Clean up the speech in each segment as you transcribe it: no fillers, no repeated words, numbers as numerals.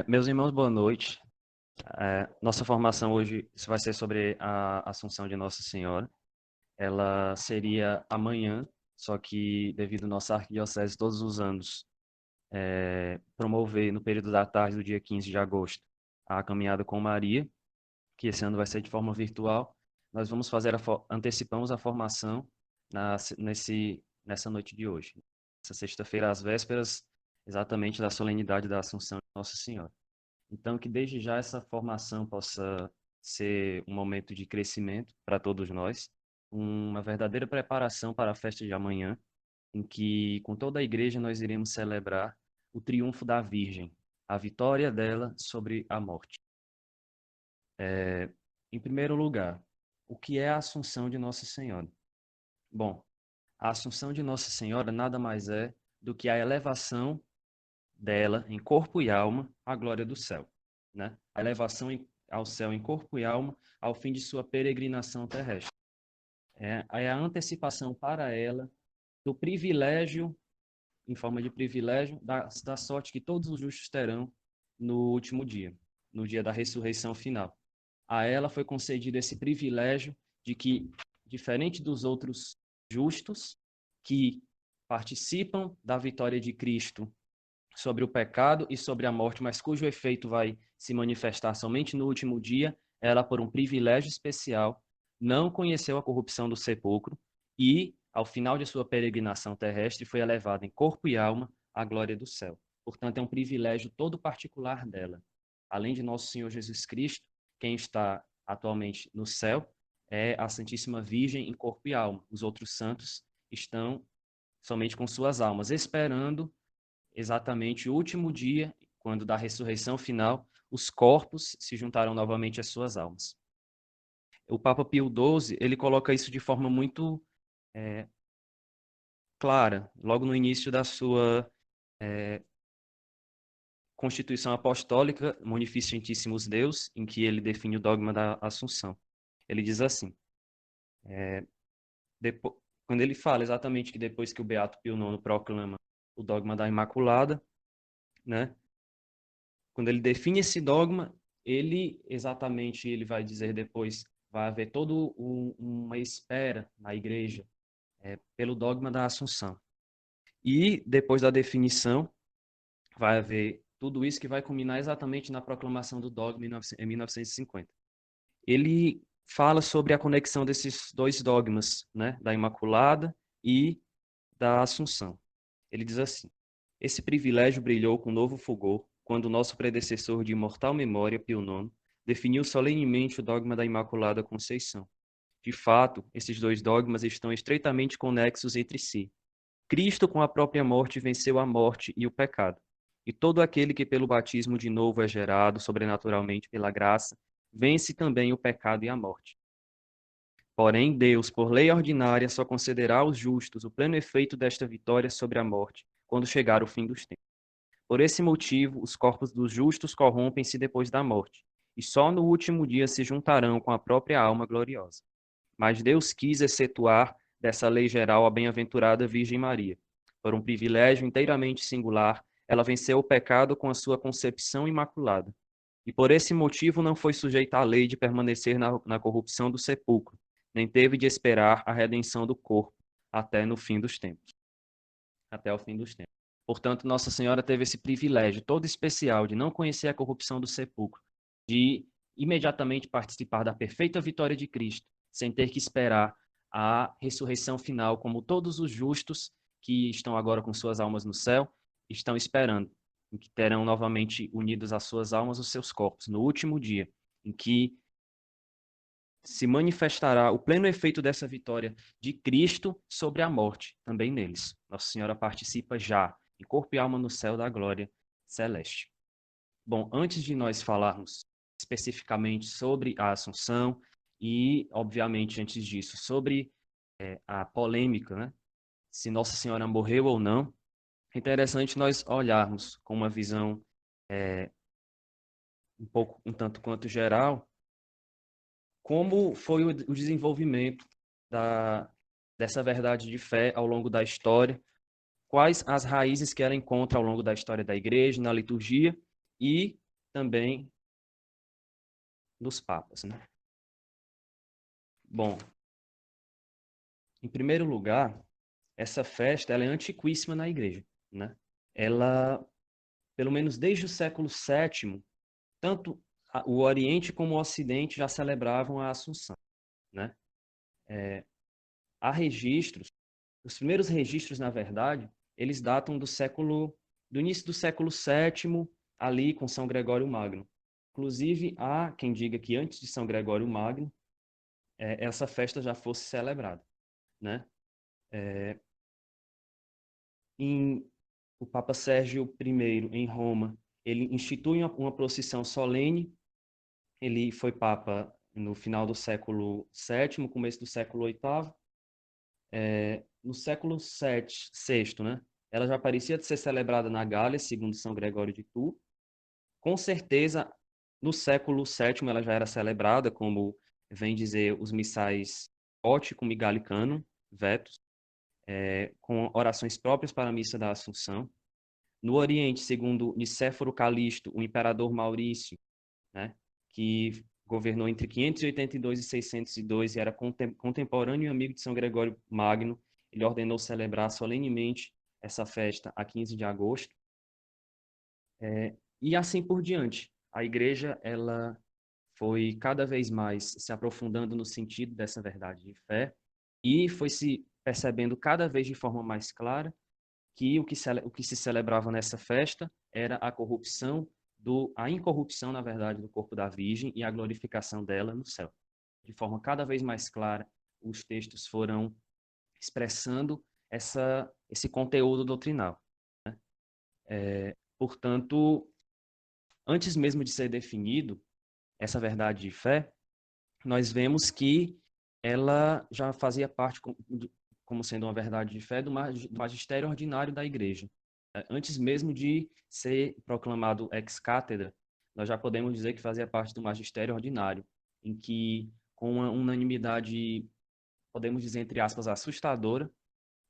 Meus irmãos, boa noite. Nossa formação hoje vai ser sobre a Assunção de Nossa Senhora. Ela seria amanhã, só que devido à nossa arquidiocese todos os anos promover no período da tarde do dia 15 de agosto a caminhada com Maria, que esse ano vai ser de forma virtual. Nós vamos fazer antecipamos a formação nessa noite de hoje, essa sexta-feira às vésperas, exatamente da solenidade da Assunção de Nossa Senhora. Então, que desde já essa formação possa ser um momento de crescimento para todos nós, uma verdadeira preparação para a festa de amanhã, em que, com toda a igreja, nós iremos celebrar o triunfo da Virgem, a vitória dela sobre a morte. Em primeiro lugar, o que é a Assunção de Nossa Senhora? Bom, a Assunção de Nossa Senhora nada mais é do que a elevação dela em corpo e alma à glória do céu, né? A elevação ao céu em corpo e alma ao fim de sua peregrinação terrestre. É a antecipação para ela do privilégio, em forma de privilégio, da sorte que todos os justos terão no último dia, no dia da ressurreição final. A ela foi concedido esse privilégio de que, diferente dos outros justos, que participam da vitória de Cristo sobre o pecado e sobre a morte, mas cujo efeito vai se manifestar somente no último dia, ela, por um privilégio especial, não conheceu a corrupção do sepulcro e, ao final de sua peregrinação terrestre, foi elevada em corpo e alma à glória do céu. Portanto, é um privilégio todo particular dela. Além de nosso Senhor Jesus Cristo, quem está atualmente no céu é a Santíssima Virgem em corpo e alma. Os outros santos estão somente com suas almas, esperando exatamente o último dia, quando da ressurreição final, os corpos se juntarão novamente às suas almas. O Papa Pio XII, ele coloca isso de forma muito clara, logo no início da sua Constituição Apostólica, Munificentissimus Deus, em que ele define o dogma da Assunção. Ele diz assim, depois, quando ele fala exatamente que depois que o Beato Pio IX proclama o dogma da Imaculada, né, quando ele define esse dogma, ele vai dizer depois, vai haver toda uma espera na igreja pelo dogma da Assunção. E depois da definição, vai haver tudo isso que vai culminar exatamente na proclamação do dogma em 1950. Ele fala sobre a conexão desses dois dogmas, né, da Imaculada e da Assunção. Ele diz assim: esse privilégio brilhou com novo fulgor quando o nosso predecessor de imortal memória, Pio IX, definiu solenemente o dogma da Imaculada Conceição. De fato, esses dois dogmas estão estreitamente conexos entre si. Cristo, com a própria morte, venceu a morte e o pecado. E todo aquele que pelo batismo de novo é gerado sobrenaturalmente pela graça, vence também o pecado e a morte. Porém, Deus, por lei ordinária, só concederá aos justos o pleno efeito desta vitória sobre a morte, quando chegar o fim dos tempos. Por esse motivo, os corpos dos justos corrompem-se depois da morte, e só no último dia se juntarão com a própria alma gloriosa. Mas Deus quis excetuar dessa lei geral a bem-aventurada Virgem Maria. Por um privilégio inteiramente singular, ela venceu o pecado com a sua concepção imaculada. E por esse motivo não foi sujeita à lei de permanecer na corrupção do sepulcro, nem teve de esperar a redenção do corpo até no fim dos tempos. Até o fim dos tempos. Portanto, Nossa Senhora teve esse privilégio todo especial de não conhecer a corrupção do sepulcro, de imediatamente participar da perfeita vitória de Cristo, sem ter que esperar a ressurreição final, como todos os justos que estão agora com suas almas no céu, estão esperando, em que terão novamente unidos às suas almas os seus corpos, no último dia, em que se manifestará o pleno efeito dessa vitória de Cristo sobre a morte, também neles. Nossa Senhora participa já, em corpo e alma no céu da glória celeste. Bom, antes de nós falarmos especificamente sobre a Assunção e, obviamente, antes disso, sobre a polêmica, né? Se Nossa Senhora morreu ou não, é interessante nós olharmos com uma visão um tanto quanto geral, como foi o desenvolvimento dessa verdade de fé ao longo da história, quais as raízes que ela encontra ao longo da história da igreja, na liturgia, e também dos papas, né? Bom, em primeiro lugar, essa festa ela é antiquíssima na igreja, né? Ela, pelo menos desde o século VII, tanto o Oriente como o Ocidente já celebravam a Assunção, né? Há registros, os primeiros registros, na verdade, eles datam do início do século VII, ali com São Gregório Magno. Inclusive, há quem diga que antes de São Gregório Magno, essa festa já fosse celebrada, né? Em o Papa Sérgio I, em Roma, ele institui uma procissão solene. Ele foi papa no final do século VII, começo do século VIII. No século VI, né? Ela já parecia de ser celebrada na Gália, segundo São Gregório de Tours. Com certeza, no século VII ela já era celebrada, como vem dizer os missais ótico e galicano, vetus, com orações próprias para a missa da Assunção. No Oriente, segundo Nicéforo Calixto, o imperador Maurício, né, que governou entre 582 e 602 e era contemporâneo e amigo de São Gregório Magno, ele ordenou celebrar solenemente essa festa a 15 de agosto. E assim por diante. A igreja ela foi cada vez mais se aprofundando no sentido dessa verdade de fé e foi se percebendo cada vez de forma mais clara que o que se celebrava nessa festa era a corrupção a incorrupção, na verdade, do corpo da Virgem e a glorificação dela no céu. De forma cada vez mais clara, os textos foram expressando esse conteúdo doutrinal. Portanto, antes mesmo de ser definido essa verdade de fé, nós vemos que ela já fazia parte, como sendo uma verdade de fé, do magistério ordinário da igreja. Antes mesmo de ser proclamado ex-cátedra, nós já podemos dizer que fazia parte do magistério ordinário, em que, com uma unanimidade, podemos dizer, entre aspas, assustadora,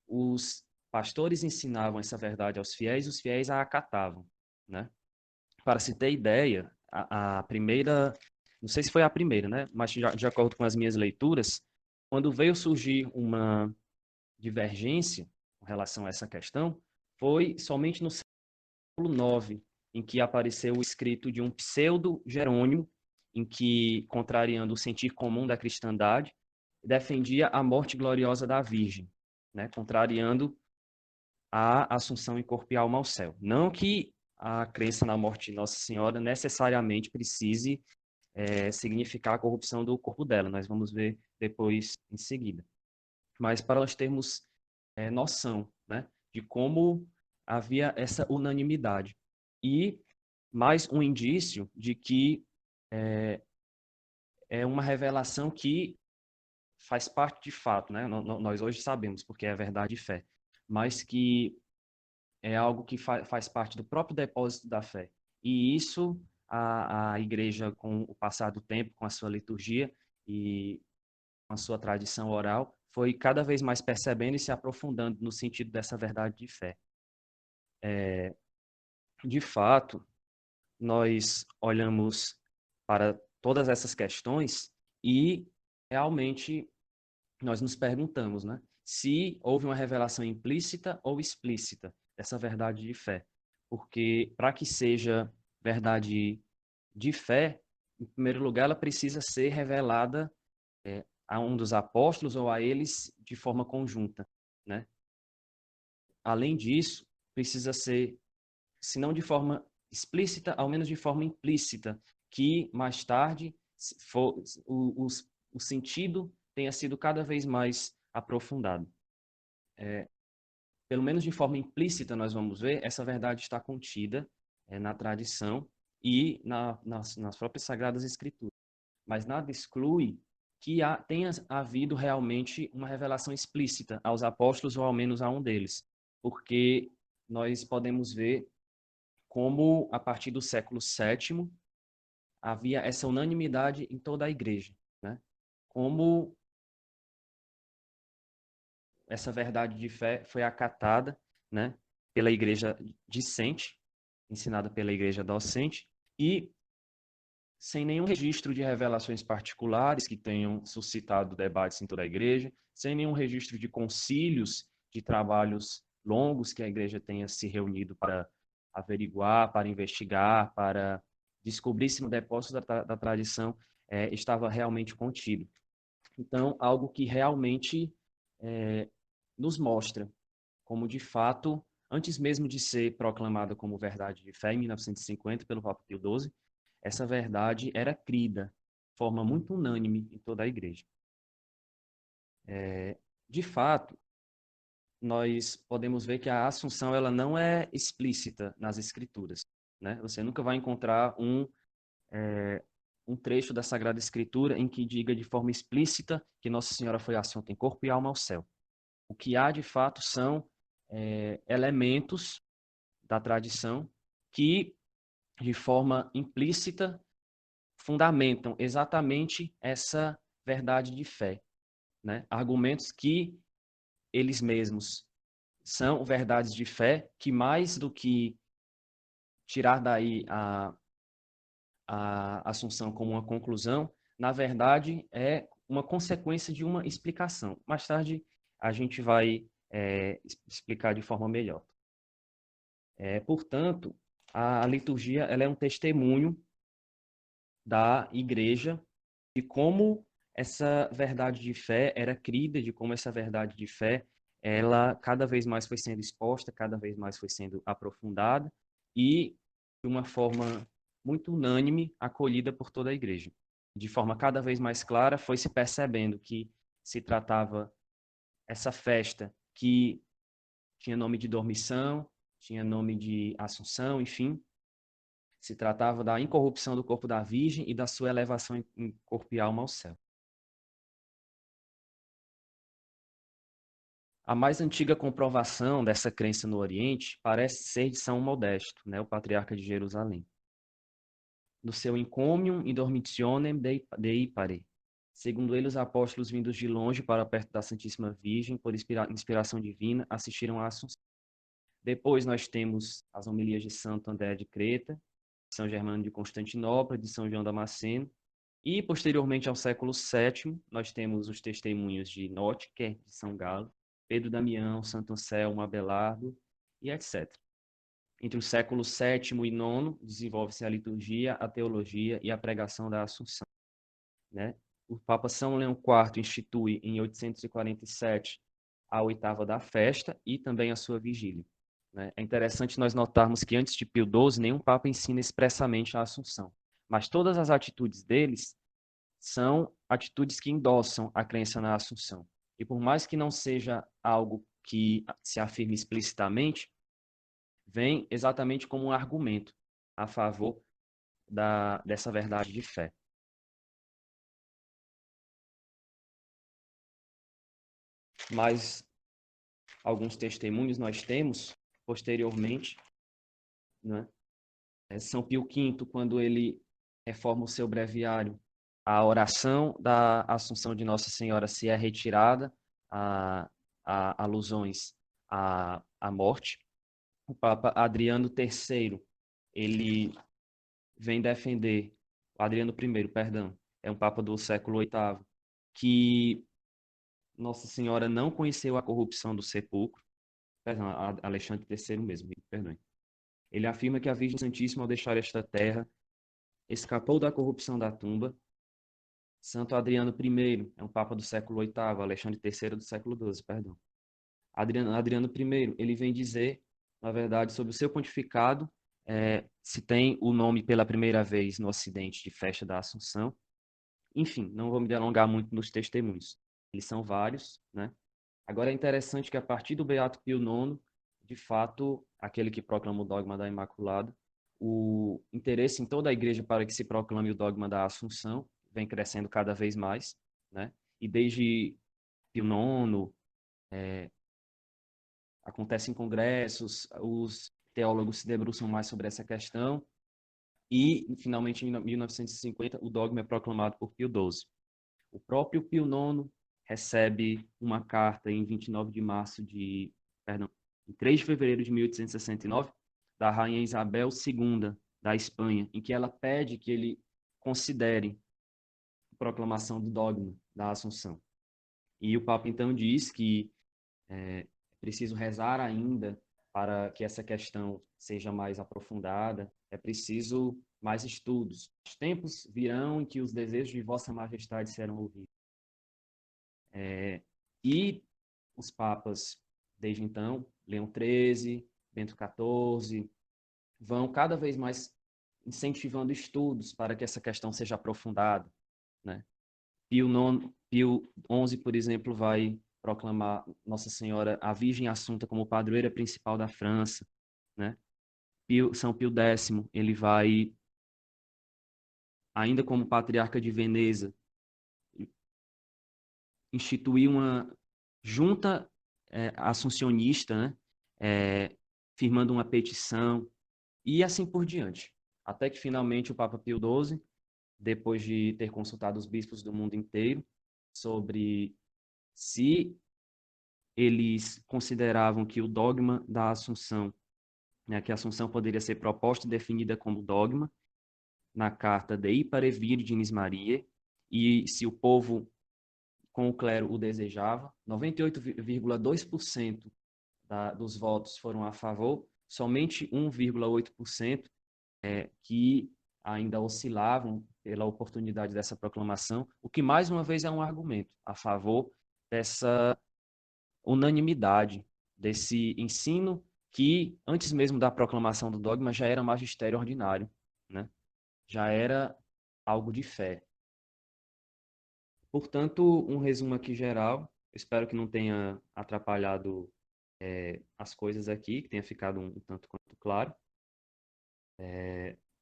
os pastores ensinavam essa verdade aos fiéis e os fiéis a acatavam, né? Para se ter ideia, a primeira, não sei se foi a primeira, né? Mas de acordo com as minhas leituras, quando veio surgir uma divergência com relação a essa questão, foi somente no século IX, em que apareceu o escrito de um pseudo-Jerônimo, em que, contrariando o sentir comum da cristandade, defendia a morte gloriosa da Virgem, né? Contrariando a assunção em corpo e alma ao céu. Não que a crença na morte de Nossa Senhora necessariamente precise significar a corrupção do corpo dela. Nós vamos ver depois em seguida. Mas para nós termos noção, né, de como havia essa unanimidade. E mais um indício de que é uma revelação que faz parte de fato, né? Nós hoje sabemos, porque é verdade e fé, mas que é algo que faz parte do próprio depósito da fé. E isso a igreja, com o passar do tempo, com a sua liturgia e com a sua tradição oral, foi cada vez mais percebendo e se aprofundando no sentido dessa verdade de fé. De fato, nós olhamos para todas essas questões e realmente nós nos perguntamos, né, se houve uma revelação implícita ou explícita dessa verdade de fé. Porque para que seja verdade de fé, em primeiro lugar, ela precisa ser revelada a um dos apóstolos ou a eles de forma conjunta, né? Além disso, precisa ser, se não de forma explícita, ao menos de forma implícita, que mais tarde for, o sentido tenha sido cada vez mais aprofundado. Pelo menos de forma implícita, nós vamos ver, essa verdade está contida na tradição e nas próprias Sagradas Escrituras. Mas nada exclui que tenha havido realmente uma revelação explícita aos apóstolos, ou ao menos a um deles. Porque nós podemos ver como, a partir do século VII, havia essa unanimidade em toda a igreja, né? Como essa verdade de fé foi acatada, né, pela igreja discente, ensinada pela igreja docente, e sem nenhum registro de revelações particulares que tenham suscitado debates em toda a igreja, sem nenhum registro de concílios, de trabalhos longos que a igreja tenha se reunido para averiguar, para investigar, para descobrir se no depósito da tradição estava realmente contido. Então, algo que realmente nos mostra como, de fato, antes mesmo de ser proclamada como verdade de fé em 1950 pelo Papa Pio XII, essa verdade era crida de forma muito unânime em toda a igreja. De fato, nós podemos ver que a Assunção ela não é explícita nas Escrituras, né? Você nunca vai encontrar um trecho da Sagrada Escritura em que diga de forma explícita que Nossa Senhora foi assunta em corpo e alma ao céu. O que há, de fato, são elementos da tradição que, de forma implícita, fundamentam exatamente essa verdade de fé, né? Argumentos que eles mesmos são verdades de fé, que mais do que tirar daí a Assunção como uma conclusão, na verdade é uma consequência de uma explicação. Mais tarde a gente vai explicar de forma melhor. Portanto, a liturgia ela é um testemunho da igreja de como essa verdade de fé era crida, de como essa verdade de fé ela cada vez mais foi sendo exposta, cada vez mais foi sendo aprofundada e de uma forma muito unânime acolhida por toda a igreja. De forma cada vez mais clara foi se percebendo que se tratava essa festa que tinha nome de dormição, tinha nome de Assunção, enfim, se tratava da incorrupção do corpo da Virgem e da sua elevação em corpo e alma ao céu. A mais antiga comprovação dessa crença no Oriente parece ser de São Modesto, né, o patriarca de Jerusalém. No seu Encomium Indormitionem Dei Pare. Segundo ele, os apóstolos vindos de longe para perto da Santíssima Virgem, por inspiração divina, assistiram à Assunção. Depois nós temos as homilias de Santo André de Creta, de São Germano de Constantinopla, de São João Damasceno, e posteriormente ao século VII, nós temos os testemunhos de Notker, de São Galo, Pedro Damião, Santo Anselmo, Abelardo e etc. Entre o século VII e IX, desenvolve-se a liturgia, a teologia e a pregação da Assunção, né? O Papa São Leão IV institui em 847 a oitava da festa e também a sua vigília, né? É interessante nós notarmos que antes de Pio XII, nenhum Papa ensina expressamente a Assunção, mas todas as atitudes deles são atitudes que endossam a crença na Assunção. E por mais que não seja algo que se afirme explicitamente, vem exatamente como um argumento a favor dessa verdade de fé. Mas alguns testemunhos nós temos posteriormente, né? São Pio V, quando ele reforma o seu breviário, a oração da Assunção de Nossa Senhora se é retirada, a alusões à morte. O Papa Adriano III, ele vem defender, Adriano I, perdão, é um Papa do século VIII, que Nossa Senhora não conheceu a corrupção do sepulcro, perdão, Alexandre III mesmo, perdão. Ele afirma que a Virgem Santíssima, ao deixar esta terra, escapou da corrupção da tumba. Santo Adriano I é um Papa do século VIII, Alexandre III do século XII, perdão. Adriano I, ele vem dizer, na verdade, sobre o seu pontificado, se tem o nome pela primeira vez no Ocidente de Festa da Assunção. Enfim, não vou me delongar muito nos testemunhos. Eles são vários, né? Agora é interessante que a partir do Beato Pio IX, de fato, aquele que proclama o dogma da Imaculada, o interesse em toda a igreja para que se proclame o dogma da Assunção vem crescendo cada vez mais, né? E desde Pio IX, acontecem congressos, os teólogos se debruçam mais sobre essa questão e, finalmente, em 1950, o dogma é proclamado por Pio XII. O próprio Pio IX recebe uma carta em 29 de março de, perdão, em 3 de fevereiro de 1869, da Rainha Isabel II da Espanha, em que ela pede que ele considere a proclamação do dogma da Assunção. E o Papa, então, diz que é preciso rezar ainda para que essa questão seja mais aprofundada, é preciso mais estudos. Os tempos virão em que os desejos de Vossa Majestade serão ouvidos. E os papas, desde então, Leão XIII, Bento XIV, vão cada vez mais incentivando estudos para que essa questão seja aprofundada, né? Pio XI, por exemplo, vai proclamar Nossa Senhora, a Virgem Assunta, como padroeira principal da França, né? São Pio X, ele vai, ainda como patriarca de Veneza, instituir uma junta assuncionista, né? Firmando uma petição e assim por diante. Até que finalmente o Papa Pio XII, depois de ter consultado os bispos do mundo inteiro sobre se eles consideravam que o dogma da Assunção, né, que a Assunção poderia ser proposta e definida como dogma, na carta Dei Pare Virginis Mariae, e se o povo com o clero o desejava, 98,2% dos votos foram a favor, somente 1,8% que ainda oscilavam pela oportunidade dessa proclamação, o que mais uma vez é um argumento a favor dessa unanimidade, desse ensino que, antes mesmo da proclamação do dogma, já era magistério ordinário, né? Já era algo de fé. Portanto, um resumo aqui geral, espero que não tenha atrapalhado as coisas aqui, que tenha ficado um tanto quanto claro.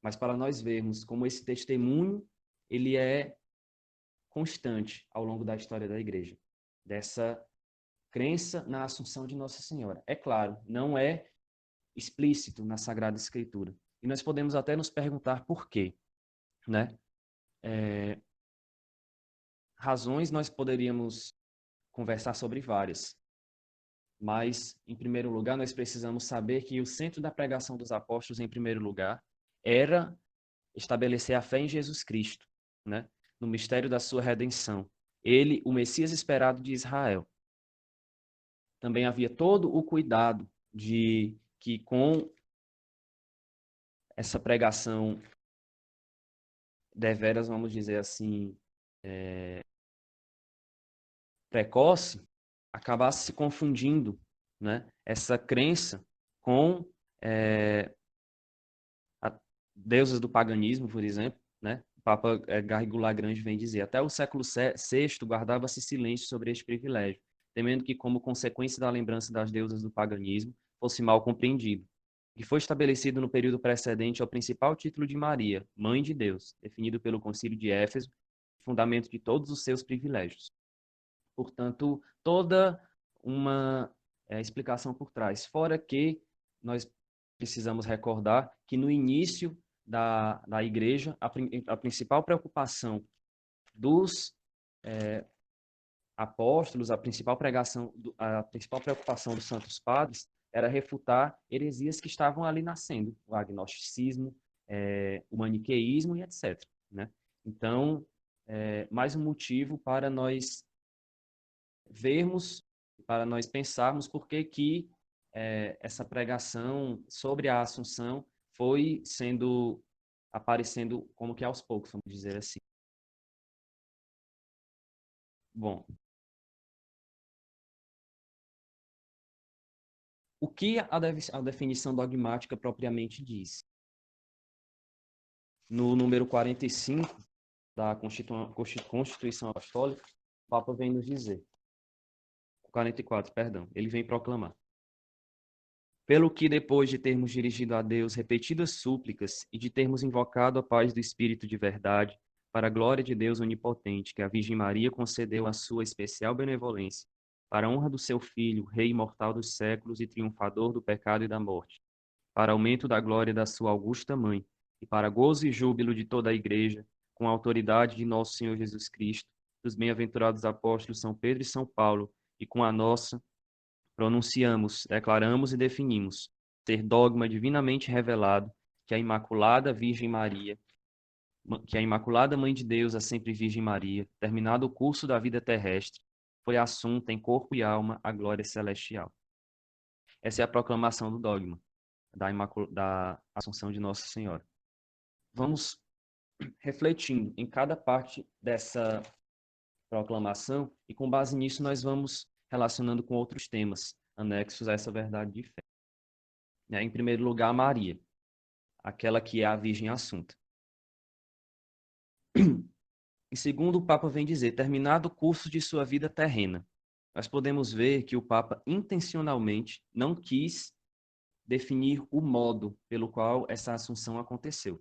Mas para nós vermos como esse testemunho ele é constante ao longo da história da igreja, dessa crença na Assunção de Nossa Senhora. É claro, não é explícito na Sagrada Escritura. E nós podemos até nos perguntar por quê, né? Razões nós poderíamos conversar sobre várias, mas, em primeiro lugar, nós precisamos saber que o centro da pregação dos apóstolos, em primeiro lugar, era estabelecer a fé em Jesus Cristo, né? No mistério da sua redenção. Ele, o Messias esperado de Israel. Também havia todo o cuidado de que com essa pregação deveras, vamos dizer assim, precoce, acabasse se confundindo, né? Essa crença com deuses do paganismo, por exemplo, né? O Papa Garrigou Lagrange vem dizer, até o século VI guardava-se silêncio sobre este privilégio, temendo que, como consequência da lembrança das deusas do paganismo, fosse mal compreendido. Que foi estabelecido no período precedente ao principal título de Maria, Mãe de Deus, definido pelo Concílio de Éfeso, fundamento de todos os seus privilégios. Portanto, toda uma explicação por trás. Fora que nós precisamos recordar que no início da igreja, a principal preocupação dos apóstolos, a principal preocupação dos santos padres era refutar heresias que estavam ali nascendo, o agnosticismo, o maniqueísmo e etc. Né? Então, mais um motivo para nós vermos, para nós pensarmos por que que essa pregação sobre a Assunção foi aparecendo como que aos poucos, vamos dizer assim. Bom, o que a definição dogmática propriamente diz? No número 45 da Constituição Apostólica, o Papa vem nos dizer, 44, perdão, ele vem proclamar: pelo que, depois de termos dirigido a Deus repetidas súplicas e de termos invocado a paz do Espírito de verdade, para a glória de Deus onipotente, que a Virgem Maria concedeu a sua especial benevolência, para a honra do seu Filho, Rei imortal dos séculos e triunfador do pecado e da morte, para aumento da glória da sua augusta Mãe, e para gozo e júbilo de toda a Igreja, com a autoridade de nosso Senhor Jesus Cristo, dos bem-aventurados apóstolos São Pedro e São Paulo, e com a nossa, pronunciamos, declaramos e definimos ser dogma divinamente revelado que a Imaculada Virgem Maria, que a Imaculada Mãe de Deus, a sempre Virgem Maria, terminado o curso da vida terrestre, foi assunta em corpo e alma à glória celestial. Essa é a proclamação do dogma da Assunção de Nossa Senhora. Vamos refletindo em cada parte dessa proclamação e com base nisso nós vamos relacionando com outros temas anexos a essa verdade de fé. Em primeiro lugar, Maria, aquela que é a Virgem Assunta. Em segundo, o Papa vem dizer, terminado o curso de sua vida terrena. Nós podemos ver que o Papa intencionalmente não quis definir o modo pelo qual essa assunção aconteceu.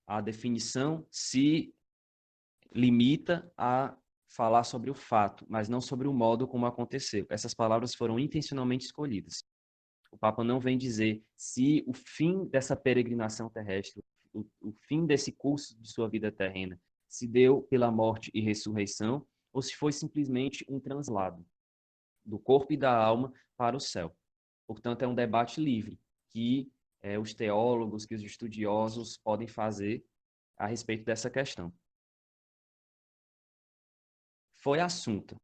A definição se limita a falar sobre o fato, mas não sobre o modo como aconteceu. Essas palavras foram intencionalmente escolhidas. O Papa não vem dizer se o fim dessa peregrinação terrestre, o fim desse curso de sua vida terrena, se deu pela morte e ressurreição, ou se foi simplesmente um translado do corpo e da alma para o céu. Portanto, é um debate livre que os teólogos, que os estudiosos podem fazer a respeito dessa questão. Foi assunta.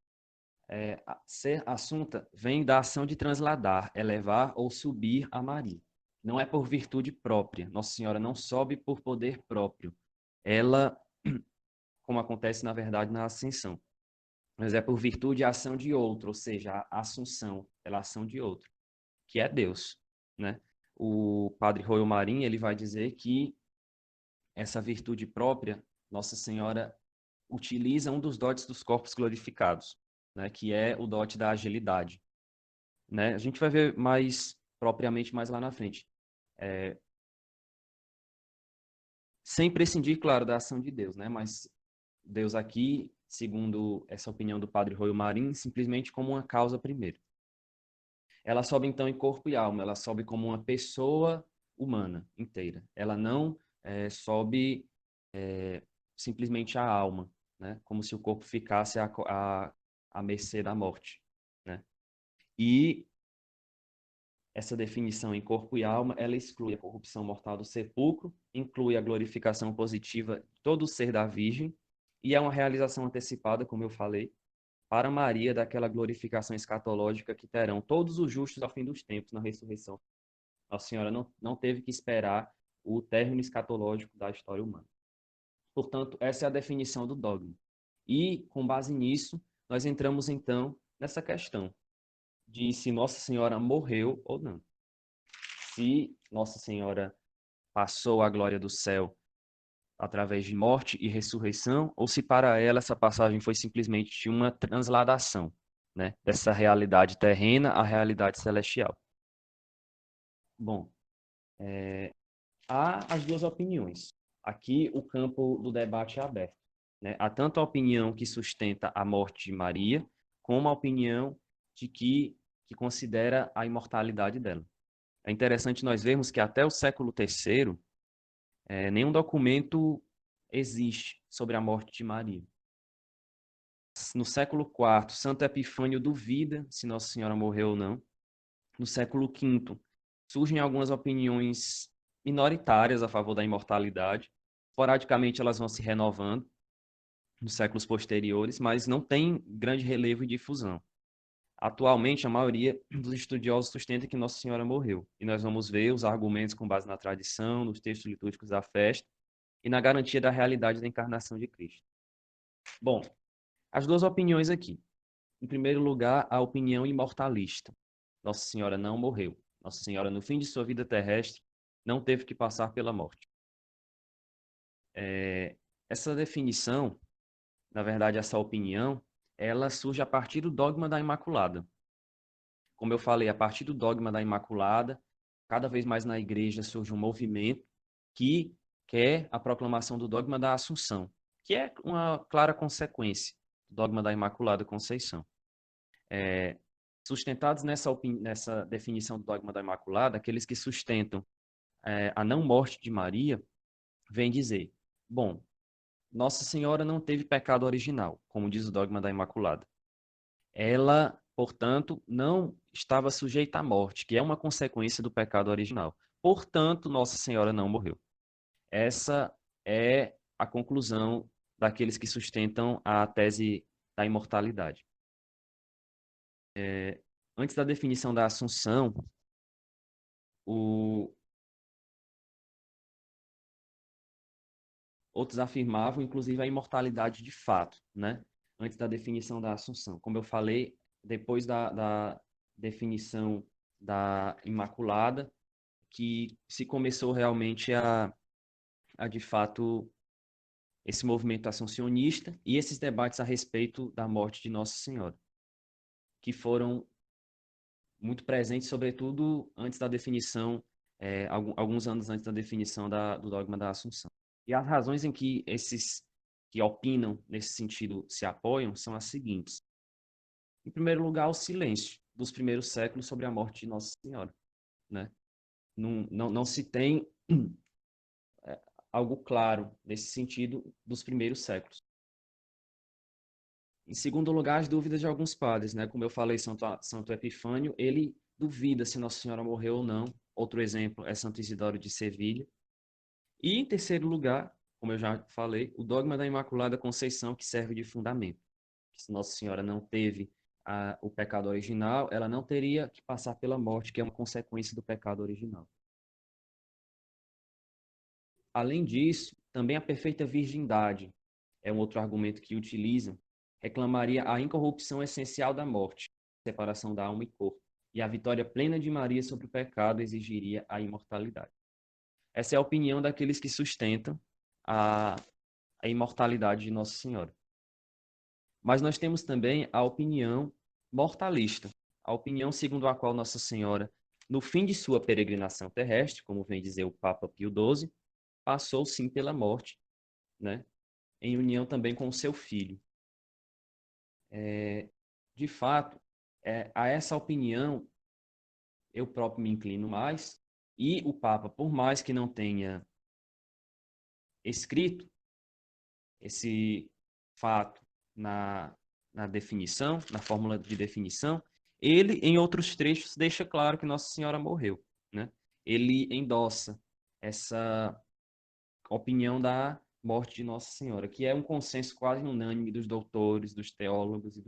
Ser assunta vem da ação de transladar, elevar ou subir a Maria. Não é por virtude própria. Nossa Senhora não sobe por poder próprio. Ela, como acontece na verdade na Ascensão, mas é por virtude e ação de outro, ou seja, a Assunção pela ação de outro, que é Deus, né? O padre Royo Marim, ele vai dizer que essa virtude própria, Nossa Senhora utiliza um dos dotes dos corpos glorificados, né, que é o dote da agilidade. Né? A gente vai ver mais propriamente mais lá na frente. Sem prescindir, claro, da ação de Deus, né? Mas Deus aqui, segundo essa opinião do padre Royo Marim, simplesmente como uma causa primeiro. Ela sobe então em corpo e alma, ela sobe como uma pessoa humana inteira. Ela não sobe simplesmente a alma, né? Como se o corpo ficasse à mercê da morte, né? E essa definição em corpo e alma, ela exclui a corrupção mortal do sepulcro, inclui a glorificação positiva de todo o ser da Virgem, e é uma realização antecipada, como eu falei, para Maria daquela glorificação escatológica que terão todos os justos ao fim dos tempos na ressurreição. Nossa Senhora não teve que esperar o término escatológico da história humana. Portanto, essa é a definição do dogma. E, com base nisso, nós entramos, então, nessa questão de se Nossa Senhora morreu ou não. Se Nossa Senhora passou à glória do céu através de morte e ressurreição, ou se para ela essa passagem foi simplesmente uma transladação, né, dessa realidade terrena à realidade celestial. Bom, há as duas opiniões. Aqui o campo do debate é aberto. Né? Há tanto a opinião que sustenta a morte de Maria, como a opinião de que considera a imortalidade dela. É interessante nós vermos que até o século III, nenhum documento existe sobre a morte de Maria. No século IV, Santo Epifânio duvida se Nossa Senhora morreu ou não. No século V, surgem algumas opiniões minoritárias a favor da imortalidade. Esporadicamente elas vão se renovando nos séculos posteriores, mas não tem grande relevo e difusão. Atualmente, a maioria dos estudiosos sustenta que Nossa Senhora morreu. E nós vamos ver os argumentos com base na tradição, nos textos litúrgicos da festa e na garantia da realidade da encarnação de Cristo. Bom, as duas opiniões aqui. Em primeiro lugar, a opinião imortalista. Nossa Senhora não morreu. Nossa Senhora, no fim de sua vida terrestre, não teve que passar pela morte. Essa definição, na verdade, essa opinião, ela surge a partir do dogma da Imaculada. Como eu falei, a partir do dogma da Imaculada, cada vez mais na igreja surge um movimento que quer a proclamação do dogma da Assunção, que é uma clara consequência do dogma da Imaculada Conceição. Sustentados nessa definição do dogma da Imaculada, aqueles que sustentam a não morte de Maria, vêm dizer, bom, Nossa Senhora não teve pecado original, como diz o dogma da Imaculada. Ela Portanto, não estava sujeita à morte, que é uma consequência do pecado original. Portanto, Nossa Senhora não morreu. Essa é a conclusão daqueles que sustentam a tese da imortalidade. Antes da definição da Assunção, outros afirmavam, inclusive, a imortalidade de fato, né? Antes da definição da Assunção. Como eu falei, depois da definição da Imaculada, que se começou realmente de fato, esse movimento assuncionista e esses debates a respeito da morte de Nossa Senhora, que foram muito presentes, sobretudo antes da definição, alguns anos antes da definição do dogma da Assunção. E as razões em que esses que opinam nesse sentido se apoiam são as seguintes. Em primeiro lugar, o silêncio dos primeiros séculos sobre a morte de Nossa Senhora, né? Não se tem algo claro nesse sentido dos primeiros séculos. Em segundo lugar, as dúvidas de alguns padres, né? Como eu falei, Santo Epifânio, ele duvida se Nossa Senhora morreu ou não. Outro exemplo é Santo Isidoro de Sevilha. E em terceiro lugar, como eu já falei, o dogma da Imaculada Conceição, que serve de fundamento. Se Nossa Senhora não teve o pecado original, ela não teria que passar pela morte, que é uma consequência do pecado original. Além disso, também a perfeita virgindade é um outro argumento que utilizam, reclamaria a incorrupção essencial da morte, separação da alma e corpo, e a vitória plena de Maria sobre o pecado exigiria a imortalidade. Essa é a opinião daqueles que sustentam a, a imortalidade de Nossa Senhora. Mas nós temos também a opinião mortalista, a opinião segundo a qual Nossa Senhora, no fim de sua peregrinação terrestre, como vem dizer o Papa Pio XII, passou sim pela morte, né? Em união também com o seu filho. De fato, a essa opinião eu próprio me inclino mais, e o Papa, por mais que não tenha escrito esse fato na definição, na fórmula de definição, ele, em outros trechos, deixa claro que Nossa Senhora morreu, né? Ele endossa essa opinião da morte de Nossa Senhora, que é um consenso quase unânime dos doutores, dos teólogos.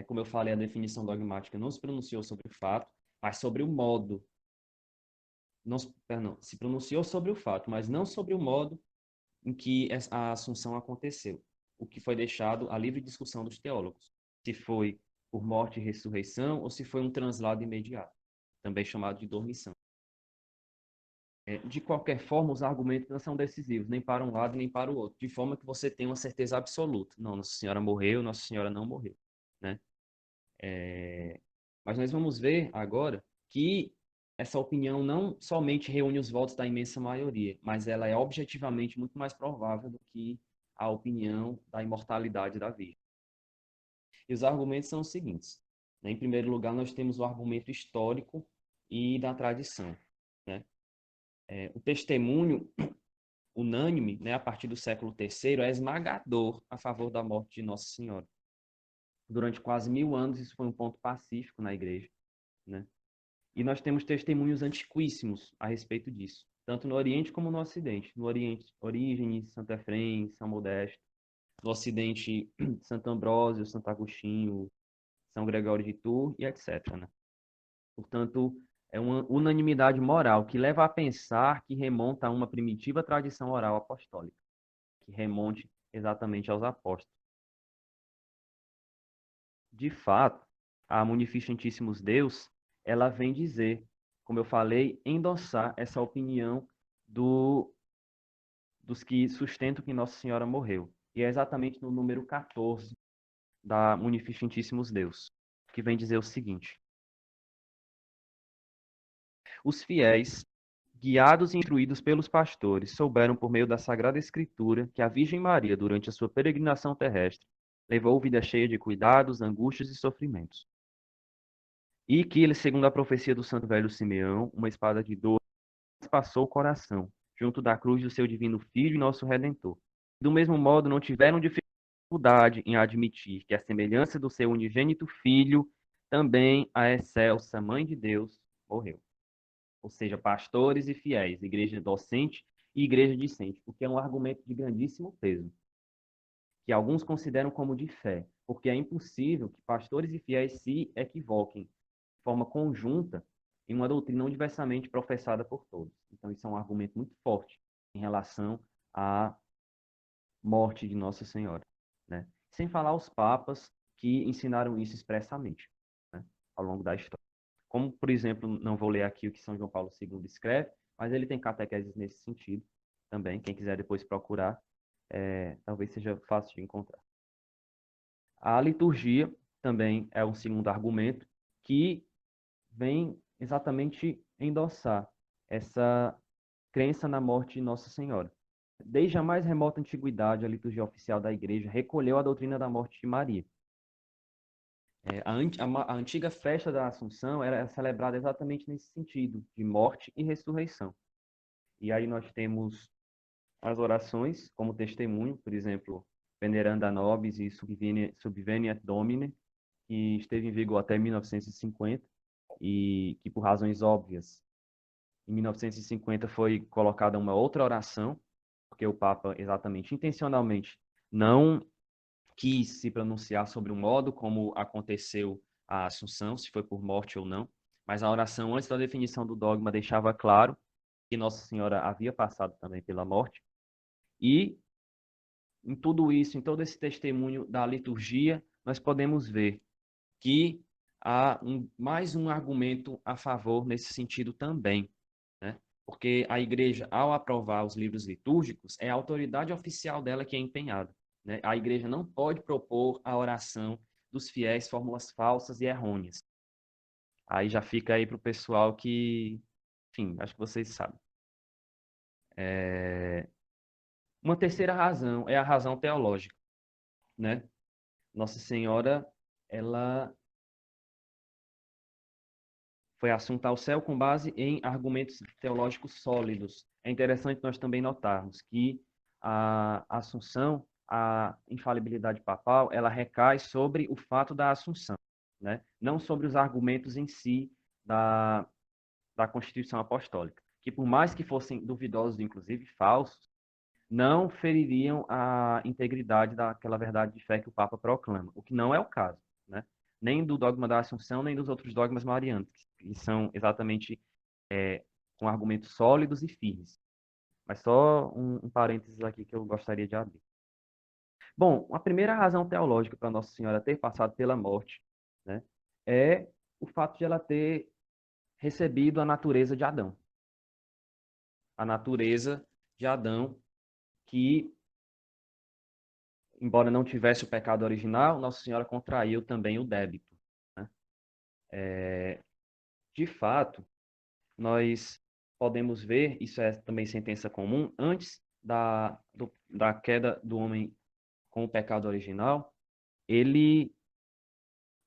Como eu falei, a definição dogmática não se pronunciou sobre o fato, mas sobre o modo. Não, perdão, se pronunciou sobre o fato, mas não sobre o modo em que a Assunção aconteceu, o que foi deixado à livre discussão dos teólogos, se foi por morte e ressurreição ou se foi um translado imediato, também chamado de dormição. De qualquer forma, os argumentos não são decisivos, nem para um lado nem para o outro, de forma que você tenha uma certeza absoluta. Não, Nossa Senhora morreu, Nossa Senhora não morreu, né? Mas nós vamos ver agora que essa opinião não somente reúne os votos da imensa maioria, mas ela é objetivamente muito mais provável do que a opinião da imortalidade da Virgem. E os argumentos são os seguintes. Em primeiro lugar, nós temos o argumento histórico e da tradição, né? O testemunho unânime, né, a partir do século III, é esmagador a favor da morte de Nossa Senhora. Durante quase 1000 anos, isso foi um ponto pacífico na Igreja, né? E nós temos testemunhos antiquíssimos a respeito disso, tanto no Oriente como no Ocidente. No Oriente, Orígenes, Santo Efrem, São Modesto. No Ocidente, Santo Ambrósio, Santo Agostinho, São Gregório de Tours e etc. Né? Portanto, é uma unanimidade moral que leva a pensar que remonta a uma primitiva tradição oral apostólica, que remonte exatamente aos apóstolos. De fato, a Munificentissimus Deus, ela vem dizer, como eu falei, endossar essa opinião dos que sustentam que Nossa Senhora morreu. E é exatamente no número 14 da Munificentissimus Deus, que vem dizer o seguinte: os fiéis, guiados e instruídos pelos pastores, souberam por meio da Sagrada Escritura que a Virgem Maria, durante a sua peregrinação terrestre, levou vida cheia de cuidados, angústias e sofrimentos. E que, segundo a profecia do Santo Velho Simeão, uma espada de dor passou o coração, junto da cruz do seu divino Filho e nosso Redentor. Do mesmo modo, não tiveram dificuldade dificuldade em admitir que a semelhança do seu unigênito Filho, também a excelsa Mãe de Deus morreu. Ou seja, pastores e fiéis, igreja docente e igreja discente, o que é um argumento de grandíssimo peso, que alguns consideram como de fé, porque é impossível que pastores e fiéis se equivoquem de forma conjunta em uma doutrina universalmente professada por todos. Então, isso é um argumento muito forte em relação à morte de Nossa Senhora, né? Sem falar os papas que ensinaram isso expressamente, né, ao longo da história. Como, por exemplo, não vou ler aqui o que São João Paulo II escreve, mas ele tem catequeses nesse sentido também. Quem quiser depois procurar, talvez seja fácil de encontrar. A liturgia também é um segundo argumento que vem exatamente endossar essa crença na morte de Nossa Senhora. Desde a mais remota antiguidade, a liturgia oficial da Igreja recolheu a doutrina da morte de Maria. A antiga festa da Assunção era celebrada exatamente nesse sentido, de morte e ressurreição. E aí nós temos as orações como testemunho, por exemplo, Veneranda Nobis e Subveniat Domine, que esteve em vigor até 1950 e que, por razões óbvias, em 1950 foi colocada uma outra oração, porque o Papa, exatamente, intencionalmente, não quis se pronunciar sobre o modo como aconteceu a Assunção, se foi por morte ou não, mas a oração antes da definição do dogma deixava claro que Nossa Senhora havia passado também pela morte. E em tudo isso, em todo esse testemunho da liturgia, nós podemos ver que há mais um argumento a favor nesse sentido também, né? Porque a Igreja, ao aprovar os livros litúrgicos, é a autoridade oficial dela que é empenhada, né? A Igreja não pode propor a oração dos fiéis fórmulas falsas e errôneas. Aí já fica aí para o pessoal que, enfim, acho que vocês sabem. Uma terceira razão é a razão teológica, né? Nossa Senhora, ela foi assunta ao céu com base em argumentos teológicos sólidos. É interessante nós também notarmos que a Assunção, a infalibilidade papal, ela recai sobre o fato da Assunção, né? Não sobre os argumentos em si da Constituição Apostólica, que por mais que fossem duvidosos, inclusive falsos, não feririam a integridade daquela verdade de fé que o Papa proclama, o que não é o caso, né? Nem do dogma da Assunção, nem dos outros dogmas marianos, que são exatamente com argumentos sólidos e firmes. Mas só um parênteses aqui que eu gostaria de abrir. Bom, a primeira razão teológica para Nossa Senhora ter passado pela morte, né, é o fato de ela ter recebido a natureza de Adão. A natureza de Adão que, embora não tivesse o pecado original, Nossa Senhora contraiu também o débito, né? De fato, nós podemos ver, isso é também sentença comum, antes da queda do homem com o pecado original, ele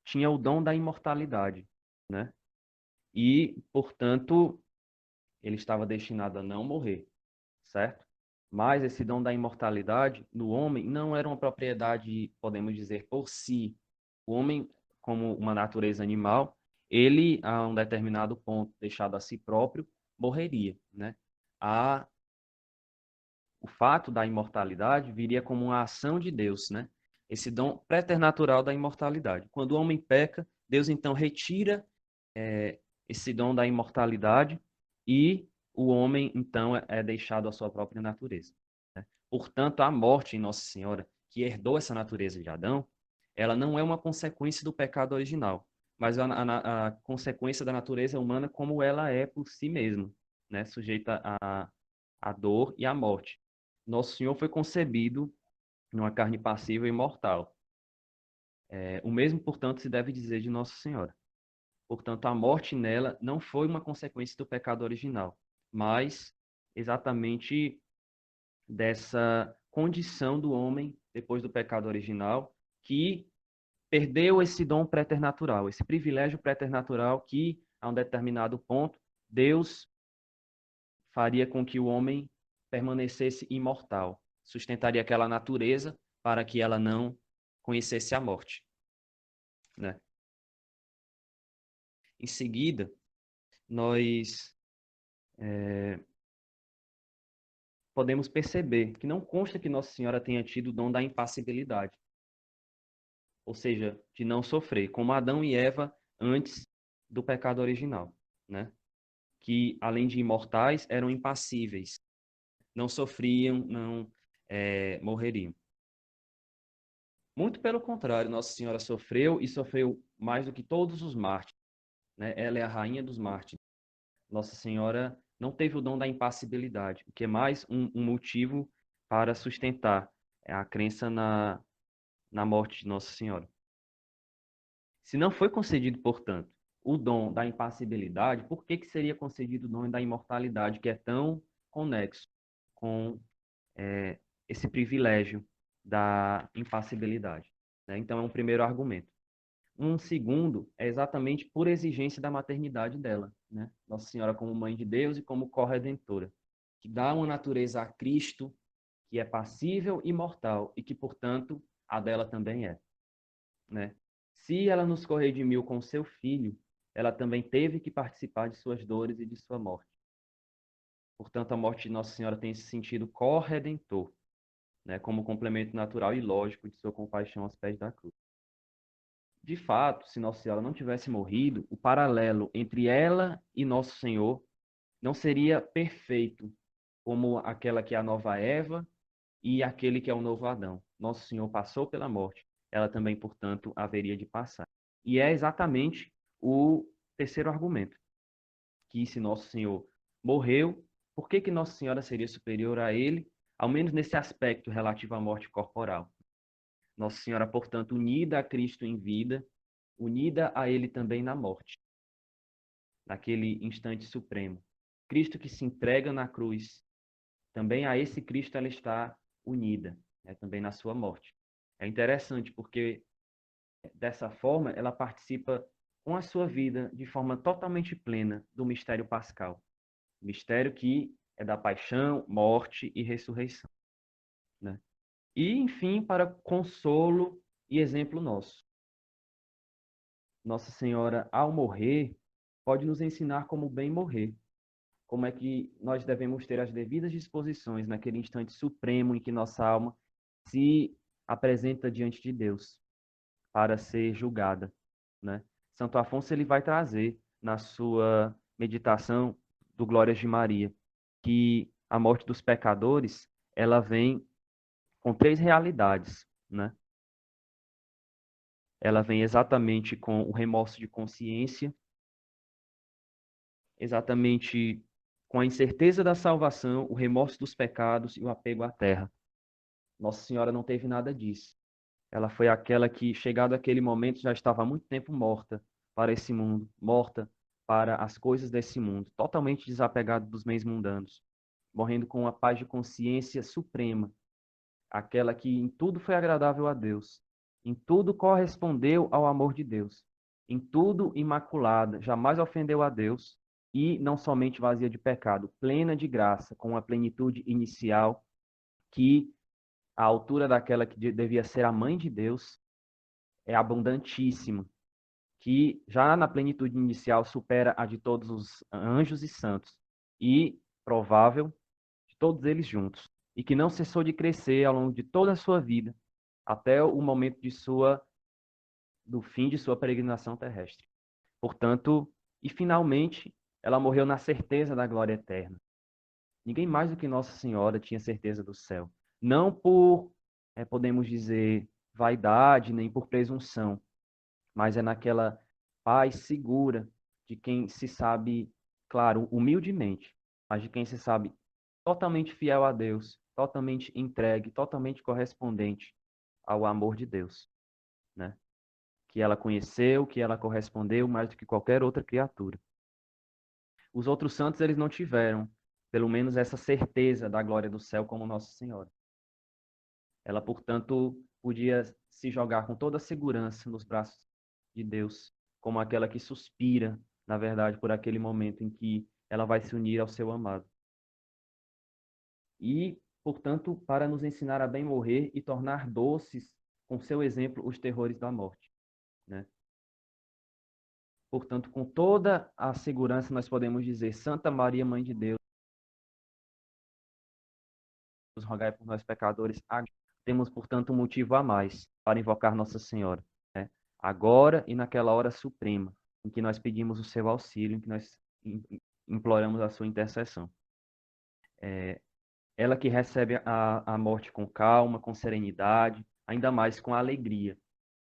tinha o dom da imortalidade, né? E, portanto, ele estava destinado a não morrer, certo? Mas esse dom da imortalidade no homem não era uma propriedade, podemos dizer, por si. O homem, como uma natureza animal, ele, a um determinado ponto, deixado a si próprio, morreria, né? O fato da imortalidade viria como uma ação de Deus, né? Esse dom preternatural da imortalidade. Quando o homem peca, Deus então retira esse dom da imortalidade e o homem então é deixado à sua própria natureza, né? Portanto, a morte em Nossa Senhora, que herdou essa natureza de Adão, ela não é uma consequência do pecado original, mas a consequência da natureza humana como ela é por si mesma, né? Sujeita à dor e à morte. Nosso Senhor foi concebido numa carne passiva e mortal. O mesmo, portanto, se deve dizer de Nossa Senhora. Portanto, a morte nela não foi uma consequência do pecado original, mas exatamente dessa condição do homem depois do pecado original, que perdeu esse dom preternatural, esse privilégio preternatural que, a um determinado ponto, Deus faria com que o homem permanecesse imortal, sustentaria aquela natureza para que ela não conhecesse a morte, né? Em seguida, nós podemos perceber que não consta que Nossa Senhora tenha tido o dom da impassibilidade, ou seja, de não sofrer, como Adão e Eva antes do pecado original, né? Que, além de imortais, eram impassíveis, não sofriam, não morreriam. Muito pelo contrário, Nossa Senhora sofreu e sofreu mais do que todos os mártires, né? Ela é a rainha dos mártires. Nossa Senhora não teve o dom da impassibilidade, o que é mais um motivo para sustentar a crença na morte de Nossa Senhora. Se não foi concedido, portanto, o dom da impassibilidade, por que seria concedido o dom da imortalidade, que é tão conexo com esse privilégio da impassibilidade, né? Então, é um primeiro argumento. Um segundo é exatamente por exigência da maternidade dela, né? Nossa Senhora como mãe de Deus e como corredentora, que dá uma natureza a Cristo que é passível e mortal e que, portanto, a dela também é, né? Se ela nos corredimiu com seu filho, ela também teve que participar de suas dores e de sua morte. Portanto, a morte de Nossa Senhora tem esse sentido corredentor, né? Como complemento natural e lógico de sua compaixão aos pés da cruz. De fato, se Nossa Senhora não tivesse morrido, o paralelo entre ela e Nosso Senhor não seria perfeito, como aquela que é a nova Eva e aquele que é o novo Adão. Nosso Senhor passou pela morte, ela também, portanto, haveria de passar. E é exatamente o terceiro argumento, que se Nosso Senhor morreu, por que Nossa Senhora seria superior a ele, ao menos nesse aspecto relativo à morte corporal? Nossa Senhora, portanto, unida a Cristo em vida, unida a ele também na morte, naquele instante supremo. Cristo que se entrega na cruz, também a esse Cristo ela está unida, né, também na sua morte. É interessante porque, dessa forma, ela participa com a sua vida de forma totalmente plena do mistério pascal. Mistério que é da paixão, morte e ressurreição, né? E, enfim, para consolo e exemplo nosso. Nossa Senhora, ao morrer, pode nos ensinar como bem morrer, como é que nós devemos ter as devidas disposições naquele instante supremo em que nossa alma se apresenta diante de Deus para ser julgada, né? Santo Afonso ele vai trazer na sua meditação do Glórias de Maria que a morte dos pecadores, ela vem com três realidades, né? Ela vem exatamente com o remorso de consciência, exatamente com a incerteza da salvação, o remorso dos pecados e o apego à terra. Nossa Senhora não teve nada disso. Ela foi aquela que, chegado aquele momento, já estava há muito tempo morta para esse mundo, morta para as coisas desse mundo, totalmente desapegada dos bens mundanos, morrendo com uma paz de consciência suprema, aquela que em tudo foi agradável a Deus, em tudo correspondeu ao amor de Deus, em tudo imaculada, jamais ofendeu a Deus e não somente vazia de pecado, plena de graça, com uma plenitude inicial que, à altura daquela que devia ser a mãe de Deus, é abundantíssima, que já na plenitude inicial supera a de todos os anjos e santos, e provável de todos eles juntos, e que não cessou de crescer ao longo de toda a sua vida, até o momento do fim de sua peregrinação terrestre. Portanto, e finalmente, ela morreu na certeza da glória eterna. Ninguém mais do que Nossa Senhora tinha certeza do céu. Não por, podemos dizer, vaidade, nem por presunção, mas é naquela paz segura de quem se sabe, claro, humildemente, mas de quem se sabe totalmente fiel a Deus, totalmente entregue, totalmente correspondente ao amor de Deus, né? Que ela conheceu, que ela correspondeu mais do que qualquer outra criatura. Os outros santos, eles não tiveram, pelo menos, essa certeza da glória do céu como Nossa Senhora. Ela, portanto, podia se jogar com toda a segurança nos braços de Deus, como aquela que suspira, na verdade, por aquele momento em que ela vai se unir ao seu amado. E, portanto, para nos ensinar a bem morrer e tornar doces com seu exemplo, os terrores da morte, né? Portanto, com toda a segurança, nós podemos dizer: Santa Maria, Mãe de Deus, rogai por nós pecadores. Temos, portanto, um motivo a mais para invocar Nossa Senhora, né? Agora e naquela hora suprema, em que nós pedimos o seu auxílio, em que nós imploramos a sua intercessão. Ela que recebe a morte com calma, com serenidade, ainda mais com alegria,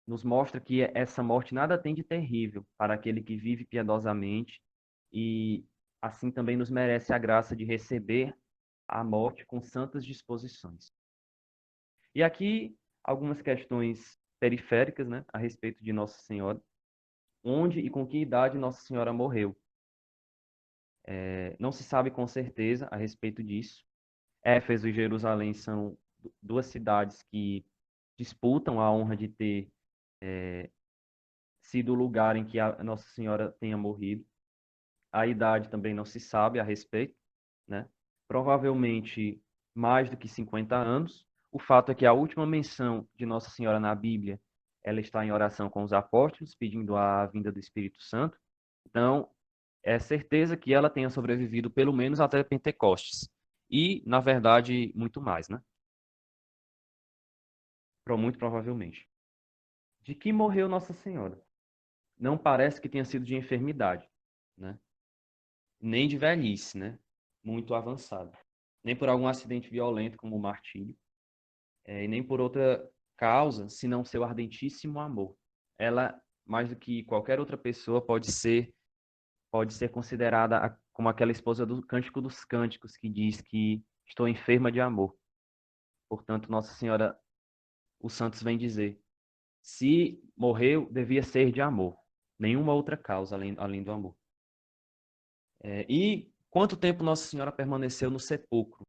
nos mostra que essa morte nada tem de terrível para aquele que vive piedosamente e assim também nos merece a graça de receber a morte com santas disposições. E aqui algumas questões periféricas, né, a respeito de Nossa Senhora. Onde e com que idade Nossa Senhora morreu? Não se sabe com certeza a respeito disso. Éfeso e Jerusalém são duas cidades que disputam a honra de ter sido o lugar em que a Nossa Senhora tenha morrido. A idade também não se sabe a respeito, né? Provavelmente mais do que 50 anos. O fato é que a última menção de Nossa Senhora na Bíblia, ela está em oração com os apóstolos, pedindo a vinda do Espírito Santo. Então, é certeza que ela tenha sobrevivido pelo menos até Pentecostes. E, na verdade, muito mais, né? Muito provavelmente. De que morreu Nossa Senhora? Não parece que tenha sido de enfermidade, né? Nem de velhice, né? Muito avançada. Nem por algum acidente violento, como o martírio, e nem por outra causa, senão seu ardentíssimo amor. Ela, mais do que qualquer outra pessoa, pode ser considerada como aquela esposa do Cântico dos Cânticos, que diz que estou enferma de amor. Portanto, Nossa Senhora, os santos vêm dizer, se morreu, devia ser de amor. Nenhuma outra causa além do amor. E quanto tempo Nossa Senhora permaneceu no sepulcro?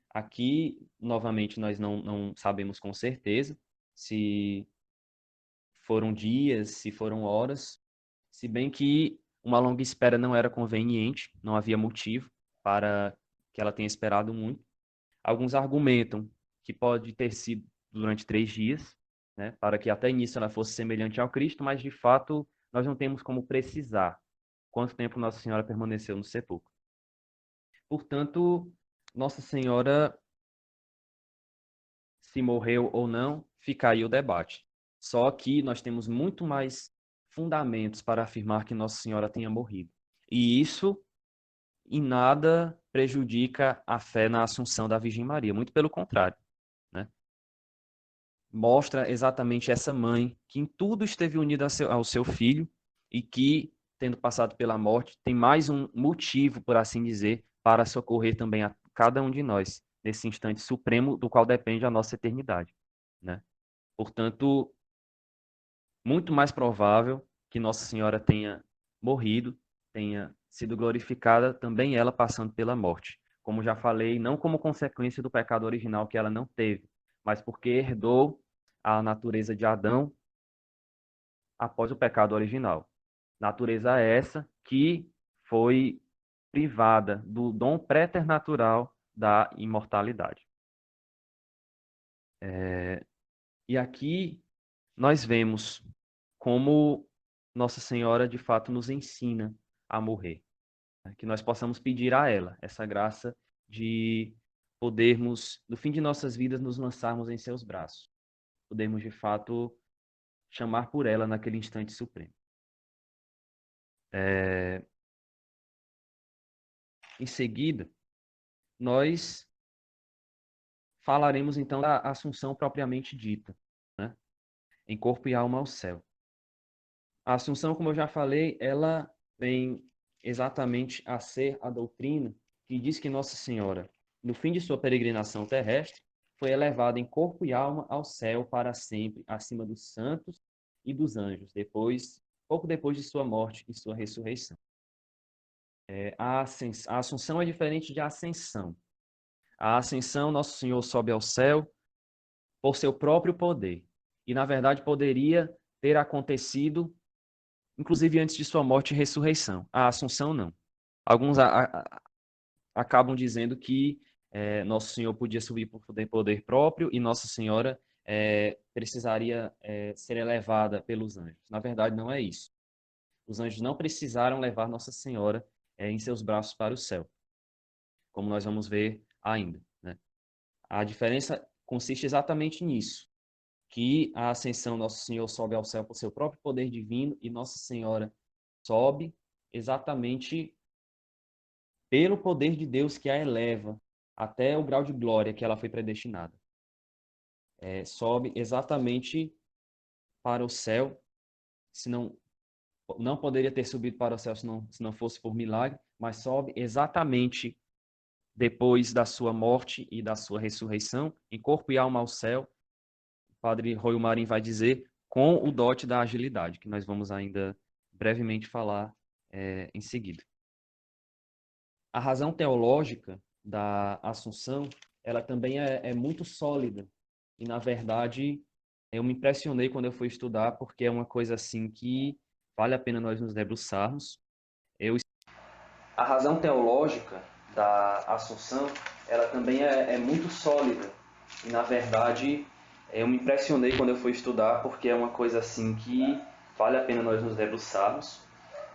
Aqui, novamente, nós não sabemos com certeza se foram dias, se foram horas, se bem que uma longa espera não era conveniente, não havia motivo para que ela tenha esperado muito. Alguns argumentam que pode ter sido durante 3 dias, né, para que até nisso ela fosse semelhante ao Cristo, mas de fato nós não temos como precisar quanto tempo Nossa Senhora permaneceu no sepulcro. Portanto, Nossa Senhora, se morreu ou não, fica aí o debate. Só que nós temos muito mais fundamentos para afirmar que Nossa Senhora tenha morrido. E isso em nada prejudica a fé na Assunção da Virgem Maria, muito pelo contrário, né? Mostra exatamente essa mãe que em tudo esteve unida ao seu filho e que, tendo passado pela morte, tem mais um motivo, por assim dizer, para socorrer também a cada um de nós, nesse instante supremo do qual depende a nossa eternidade, né? Portanto, muito mais provável que Nossa Senhora tenha morrido, tenha sido glorificada, também ela passando pela morte. Como já falei, não como consequência do pecado original que ela não teve, mas porque herdou a natureza de Adão após o pecado original. Natureza essa que foi privada do dom préternatural da imortalidade. E aqui nós vemos como Nossa Senhora de fato nos ensina a morrer, né? Que nós possamos pedir a ela essa graça de podermos, no fim de nossas vidas, nos lançarmos em seus braços. Podermos de fato chamar por ela naquele instante supremo. Em seguida, nós falaremos então da Assunção propriamente dita, né? Em corpo e alma ao céu. A Assunção, como eu já falei, ela vem exatamente a ser a doutrina que diz que Nossa Senhora, no fim de sua peregrinação terrestre, foi elevada em corpo e alma ao céu para sempre, acima dos santos e dos anjos, pouco depois de sua morte e sua ressurreição. A Assunção é diferente de ascensão. A ascensão, Nosso Senhor sobe ao céu por seu próprio poder. E, na verdade, poderia ter acontecido inclusive antes de sua morte e ressurreição. A Assunção, não. Alguns acabam dizendo que Nosso Senhor podia subir por poder próprio e Nossa Senhora precisaria ser elevada pelos anjos. Na verdade, não é isso. Os anjos não precisaram levar Nossa Senhora em seus braços para o céu, como nós vamos ver ainda, né? A diferença consiste exatamente nisso, que a ascensão Nosso Senhor sobe ao céu por seu próprio poder divino e Nossa Senhora sobe exatamente pelo poder de Deus que a eleva até o grau de glória que ela foi predestinada. Sobe exatamente para o céu, se não poderia ter subido para o céu se não fosse por milagre, mas sobe exatamente depois da sua morte e da sua ressurreição, em corpo e alma ao céu. O padre Roio Marim vai dizer, com o dote da agilidade, que nós vamos ainda brevemente falar em seguida. A razão teológica da Assunção, ela também é muito sólida. E, na verdade, eu me impressionei quando eu fui estudar, porque é uma coisa assim que vale a pena nós nos debruçarmos. A razão teológica da Assunção, ela também é muito sólida. E, na verdade, eu me impressionei quando eu fui estudar, porque é uma coisa assim que vale a pena nós nos debruçarmos.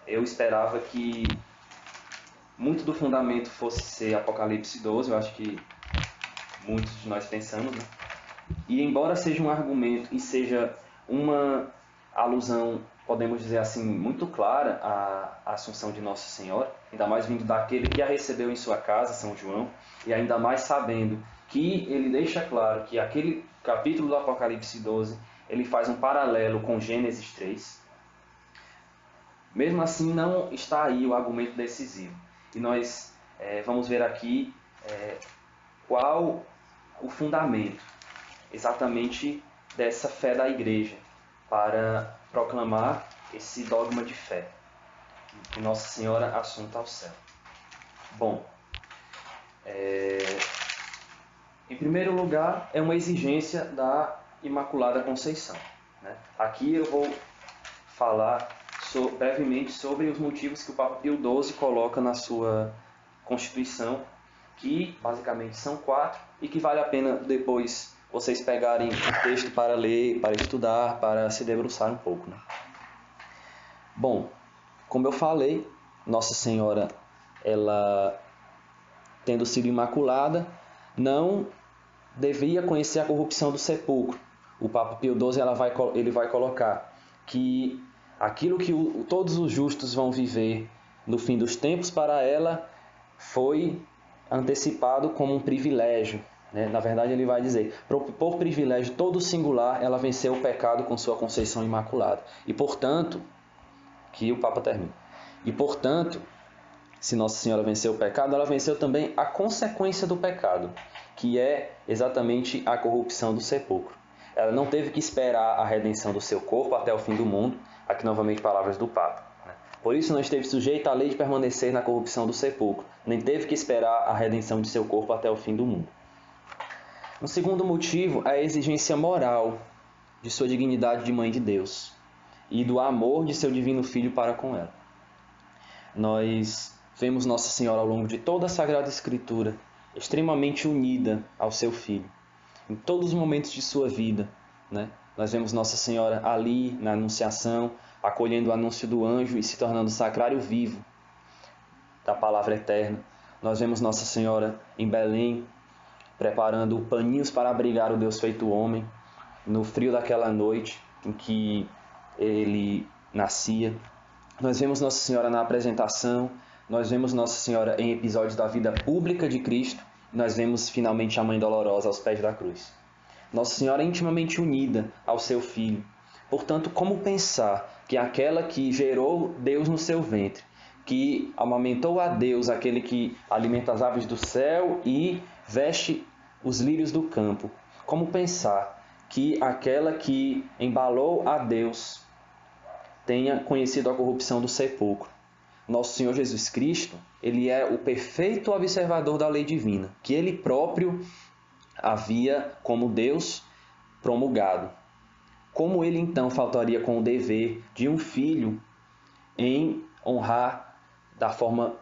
Eu esperava que muito do fundamento fosse ser Apocalipse 12, eu acho que muitos de nós pensamos, né? E embora seja um argumento e seja uma alusão, podemos dizer assim, muito clara à Assunção de Nossa Senhora, ainda mais vindo daquele que a recebeu em sua casa, São João, e ainda mais sabendo que ele deixa claro que aquele capítulo do Apocalipse 12, ele faz um paralelo com Gênesis 3. Mesmo assim, não está aí o argumento decisivo. E nós vamos ver aqui qual o fundamento exatamente dessa fé da Igreja para proclamar esse dogma de fé, que Nossa Senhora assunta ao céu. Bom, em primeiro lugar, é uma exigência da Imaculada Conceição, né? Aqui eu vou falar brevemente sobre os motivos que o Papa Pio XII coloca na sua Constituição, que basicamente são 4 e que vale a pena depois vocês pegarem o texto para ler, para estudar, para se debruçar um pouco, né? Bom, como eu falei, Nossa Senhora, ela, tendo sido imaculada, não devia conhecer a corrupção do sepulcro. O Papa Pio XII ele vai colocar que aquilo que todos os justos vão viver no fim dos tempos, para ela foi antecipado como um privilégio, né? Na verdade, ele vai dizer, por privilégio todo singular, ela venceu o pecado com sua conceição imaculada. E, portanto, que o Papa termina. E, portanto, se Nossa Senhora venceu o pecado, ela venceu também a consequência do pecado, que é exatamente a corrupção do sepulcro. Ela não teve que esperar a redenção do seu corpo até o fim do mundo, aqui novamente palavras do Papa. Por isso não esteve sujeita à lei de permanecer na corrupção do sepulcro, nem teve que esperar a redenção de seu corpo até o fim do mundo. Um segundo motivo é a exigência moral de sua dignidade de Mãe de Deus e do amor de seu divino Filho para com ela. Nós vemos Nossa Senhora ao longo de toda a Sagrada Escritura extremamente unida ao seu Filho, em todos os momentos de sua vida, né? Nós vemos Nossa Senhora ali na Anunciação, acolhendo o anúncio do anjo e se tornando sacrário vivo da palavra eterna. Nós vemos Nossa Senhora em Belém, preparando paninhos para abrigar o Deus feito homem, no frio daquela noite em que ele nascia. Nós vemos Nossa Senhora na apresentação, nós vemos Nossa Senhora em episódios da vida pública de Cristo, nós vemos finalmente a Mãe Dolorosa aos pés da cruz. Nossa Senhora é intimamente unida ao seu Filho. Portanto, como pensar que aquela que gerou Deus no seu ventre, que amamentou a Deus, aquele que alimenta as aves do céu e veste os lírios do campo, como pensar que aquela que embalou a Deus tenha conhecido a corrupção do sepulcro? Nosso Senhor Jesus Cristo, ele é o perfeito observador da lei divina, que ele próprio havia, como Deus, promulgado. Como ele então faltaria com o dever de um filho em honrar da forma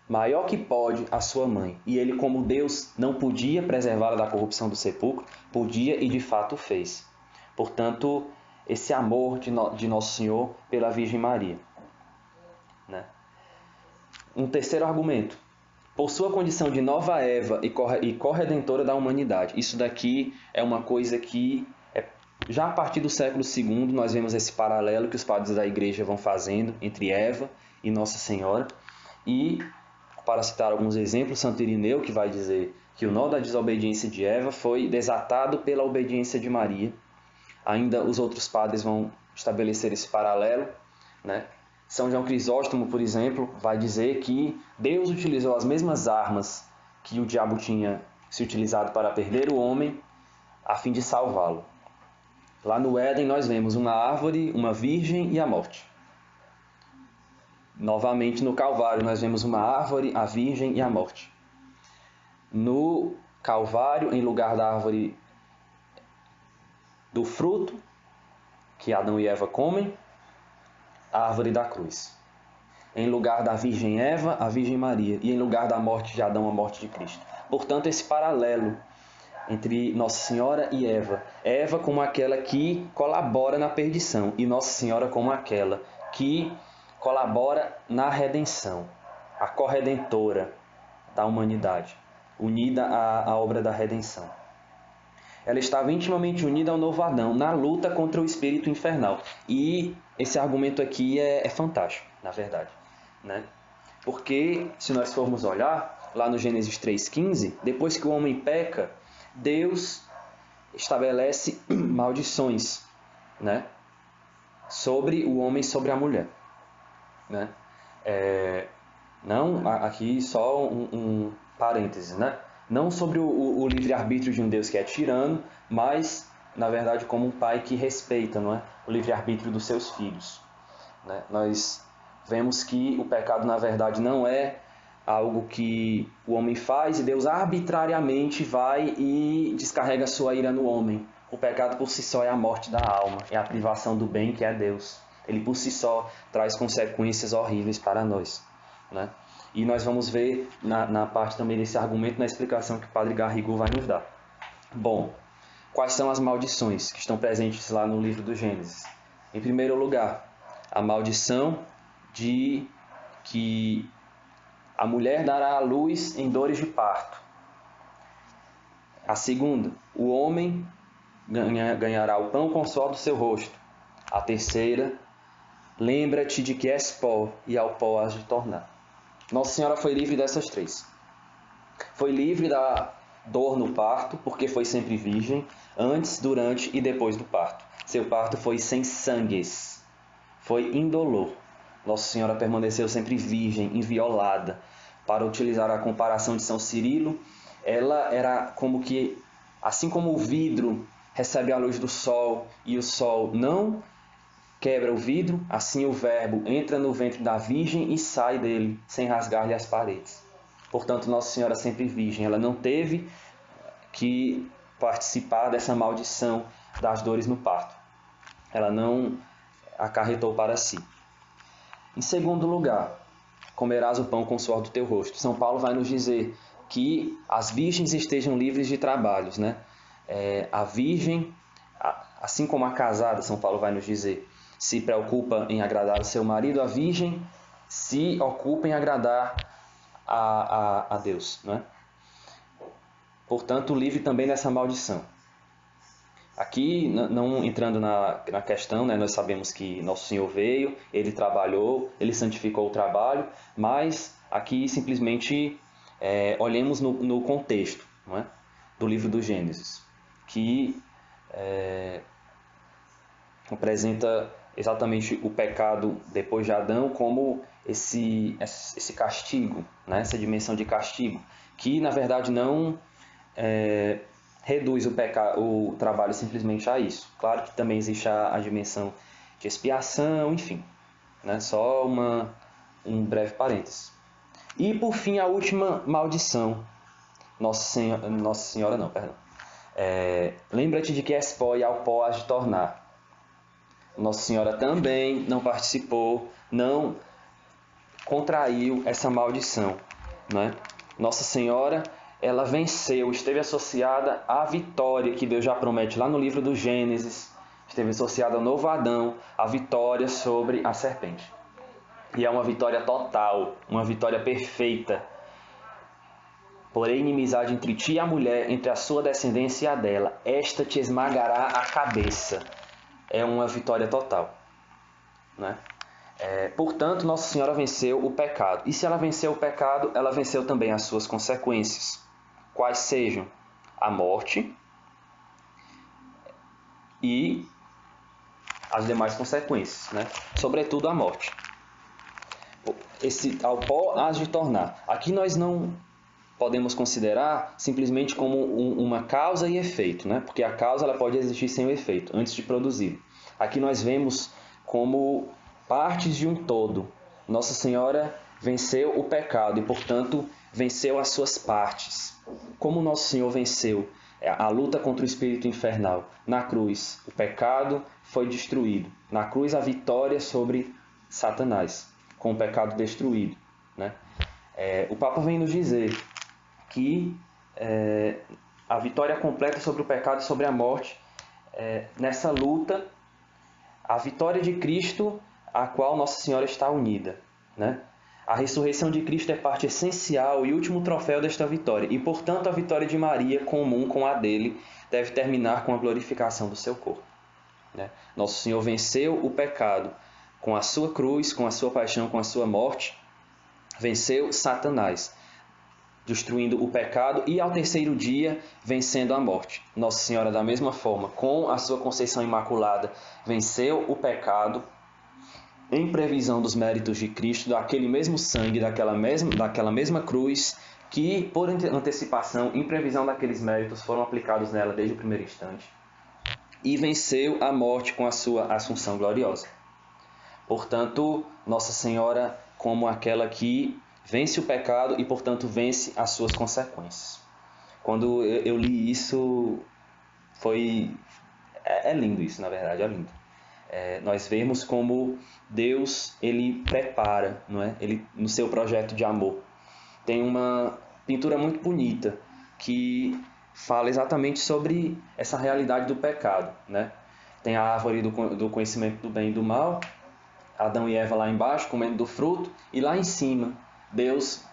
maior que pode a sua mãe. E ele, como Deus, não podia preservá-la da corrupção do sepulcro, podia e de fato fez. Portanto, esse amor de Nosso Senhor pela Virgem Maria. Né? Um terceiro argumento. Por sua condição de nova Eva e corredentora da humanidade. Isso daqui é uma coisa que, já a partir do século II, nós vemos esse paralelo que os padres da Igreja vão fazendo entre Eva e Nossa Senhora. E, para citar alguns exemplos, Santo Irineu, que vai dizer que o nó da desobediência de Eva foi desatado pela obediência de Maria. Ainda os outros padres vão estabelecer esse paralelo, né? São João Crisóstomo, por exemplo, vai dizer que Deus utilizou as mesmas armas que o diabo tinha se utilizado para perder o homem, a fim de salvá-lo. Lá no Éden nós vemos uma árvore, uma virgem e a morte. Novamente no Calvário nós vemos uma árvore, a virgem e a morte. No Calvário, em lugar da árvore do fruto que Adão e Eva comem, a árvore da cruz. Em lugar da Virgem Eva, a Virgem Maria. E em lugar da morte de Adão, a morte de Cristo. Portanto, esse paralelo entre Nossa Senhora e Eva. Eva como aquela que colabora na perdição e Nossa Senhora como aquela que colabora na redenção. A corredentora da humanidade, unida à obra da redenção. Ela estava intimamente unida ao novo Adão, na luta contra o espírito infernal. E esse argumento aqui é fantástico, na verdade. Né? Porque, se nós formos olhar, lá no Gênesis 3,15, depois que o homem peca, Deus estabelece maldições, né? Sobre o homem e sobre a mulher. Né? Não, aqui só um parênteses, né? Não sobre o livre-arbítrio de um Deus que é tirano, mas, na verdade, como um pai que respeita, não é? O livre-arbítrio dos seus filhos. Né? Nós vemos que o pecado, na verdade, não é algo que o homem faz e Deus arbitrariamente vai e descarrega sua ira no homem. O pecado por si só é a morte da alma, é a privação do bem que é Deus. Ele por si só traz consequências horríveis para nós. Né? E nós vamos ver na parte também desse argumento, na explicação que o Padre Garrigou vai nos dar. Bom, quais são as maldições que estão presentes lá no livro do Gênesis? Em primeiro lugar, a maldição de que a mulher dará à luz em dores de parto. A segunda, o homem ganhará o pão com o suor do seu rosto. A terceira, lembra-te de que és pó e ao pó has de tornar. Nossa Senhora foi livre dessas três. Foi livre da dor no parto, porque foi sempre virgem, antes, durante e depois do parto. Seu parto foi sem sangues, foi indolor. Nossa Senhora permaneceu sempre virgem, inviolada. Para utilizar a comparação de São Cirilo, ela era como que, assim como o vidro recebe a luz do sol e o sol não quebra o vidro, assim o Verbo entra no ventre da Virgem e sai dele, sem rasgar-lhe as paredes. Portanto, Nossa Senhora sempre virgem, ela não teve que participar dessa maldição das dores no parto. Ela não acarretou para si. Em segundo lugar, comerás o pão com o suor do teu rosto. São Paulo vai nos dizer que as virgens estejam livres de trabalhos. Né? A virgem, assim como a casada, São Paulo vai nos dizer, se preocupa em agradar o seu marido, a virgem se ocupa em agradar a Deus. Não é? Portanto, livre também dessa maldição. Aqui, não entrando na questão, né, nós sabemos que Nosso Senhor veio, Ele trabalhou, Ele santificou o trabalho, mas aqui simplesmente olhemos no contexto, não é? Do livro do Gênesis, que apresenta exatamente o pecado depois de Adão como esse castigo, né? Essa dimensão de castigo, que na verdade não reduz o trabalho simplesmente a isso. Claro que também existe a dimensão de expiação, enfim, né? Só um breve parênteses. E por fim a última maldição, Nossa Senhora não, perdão. Lembra-te de que és pó e ao pó has de tornar. Nossa Senhora também não participou, não contraiu essa maldição. né? Nossa Senhora, ela venceu, esteve associada à vitória que Deus já promete lá no livro do Gênesis, esteve associada ao novo Adão, a vitória sobre a serpente. E é uma vitória total, uma vitória perfeita. Porém, inimizade entre ti e a mulher, entre a sua descendência e a dela, esta te esmagará a cabeça. É uma vitória total, né? Portanto, Nossa Senhora venceu o pecado. E se ela venceu o pecado, ela venceu também as suas consequências. Quais sejam a morte e as demais consequências, né? Sobretudo a morte. Esse ao pó hás de tornar. Aqui nós não podemos considerar simplesmente como uma causa e efeito, né? Porque a causa ela pode existir sem o efeito, antes de produzir. Aqui nós vemos como partes de um todo. Nossa Senhora venceu o pecado e, portanto, venceu as suas partes. Como Nosso Senhor venceu a luta contra o espírito infernal? Na cruz, o pecado foi destruído. Na cruz, a vitória sobre Satanás, com o pecado destruído, né? O Papa vem nos dizer que a vitória completa sobre o pecado e sobre a morte, nessa luta, a vitória de Cristo, a qual Nossa Senhora está unida, né? A ressurreição de Cristo é parte essencial e último troféu desta vitória, e, portanto, a vitória de Maria, comum com a dele, deve terminar com a glorificação do seu corpo, né? Nosso Senhor venceu o pecado com a sua cruz, com a sua paixão, com a sua morte, venceu Satanás, destruindo o pecado, e ao terceiro dia vencendo a morte. Nossa Senhora, da mesma forma, com a sua Conceição Imaculada, venceu o pecado em previsão dos méritos de Cristo, daquele mesmo sangue, daquela mesma cruz, que por antecipação, em previsão daqueles méritos, foram aplicados nela desde o primeiro instante, e venceu a morte com a sua Assunção gloriosa. Portanto, Nossa Senhora como aquela que vence o pecado e, portanto, vence as suas consequências. Quando eu li isso, é lindo isso, na verdade, é lindo. Nós vemos como Deus, ele prepara, não é? Ele, no seu projeto de amor. Tem uma pintura muito bonita que fala exatamente sobre essa realidade do pecado, né? Tem a árvore do conhecimento do bem e do mal, Adão e Eva lá embaixo comendo do fruto, e lá em cima Deus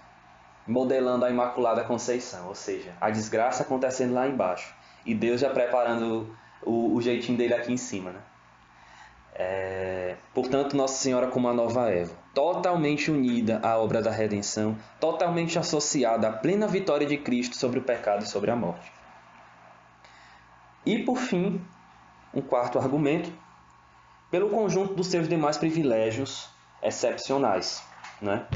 modelando a Imaculada Conceição, ou seja, a desgraça acontecendo lá embaixo e Deus já preparando o jeitinho dele aqui em cima, né? Portanto, Nossa Senhora como a nova Eva, totalmente unida à obra da redenção, totalmente associada à plena vitória de Cristo sobre o pecado e sobre a morte. E, por fim, um quarto argumento, pelo conjunto dos seus demais privilégios excepcionais, né?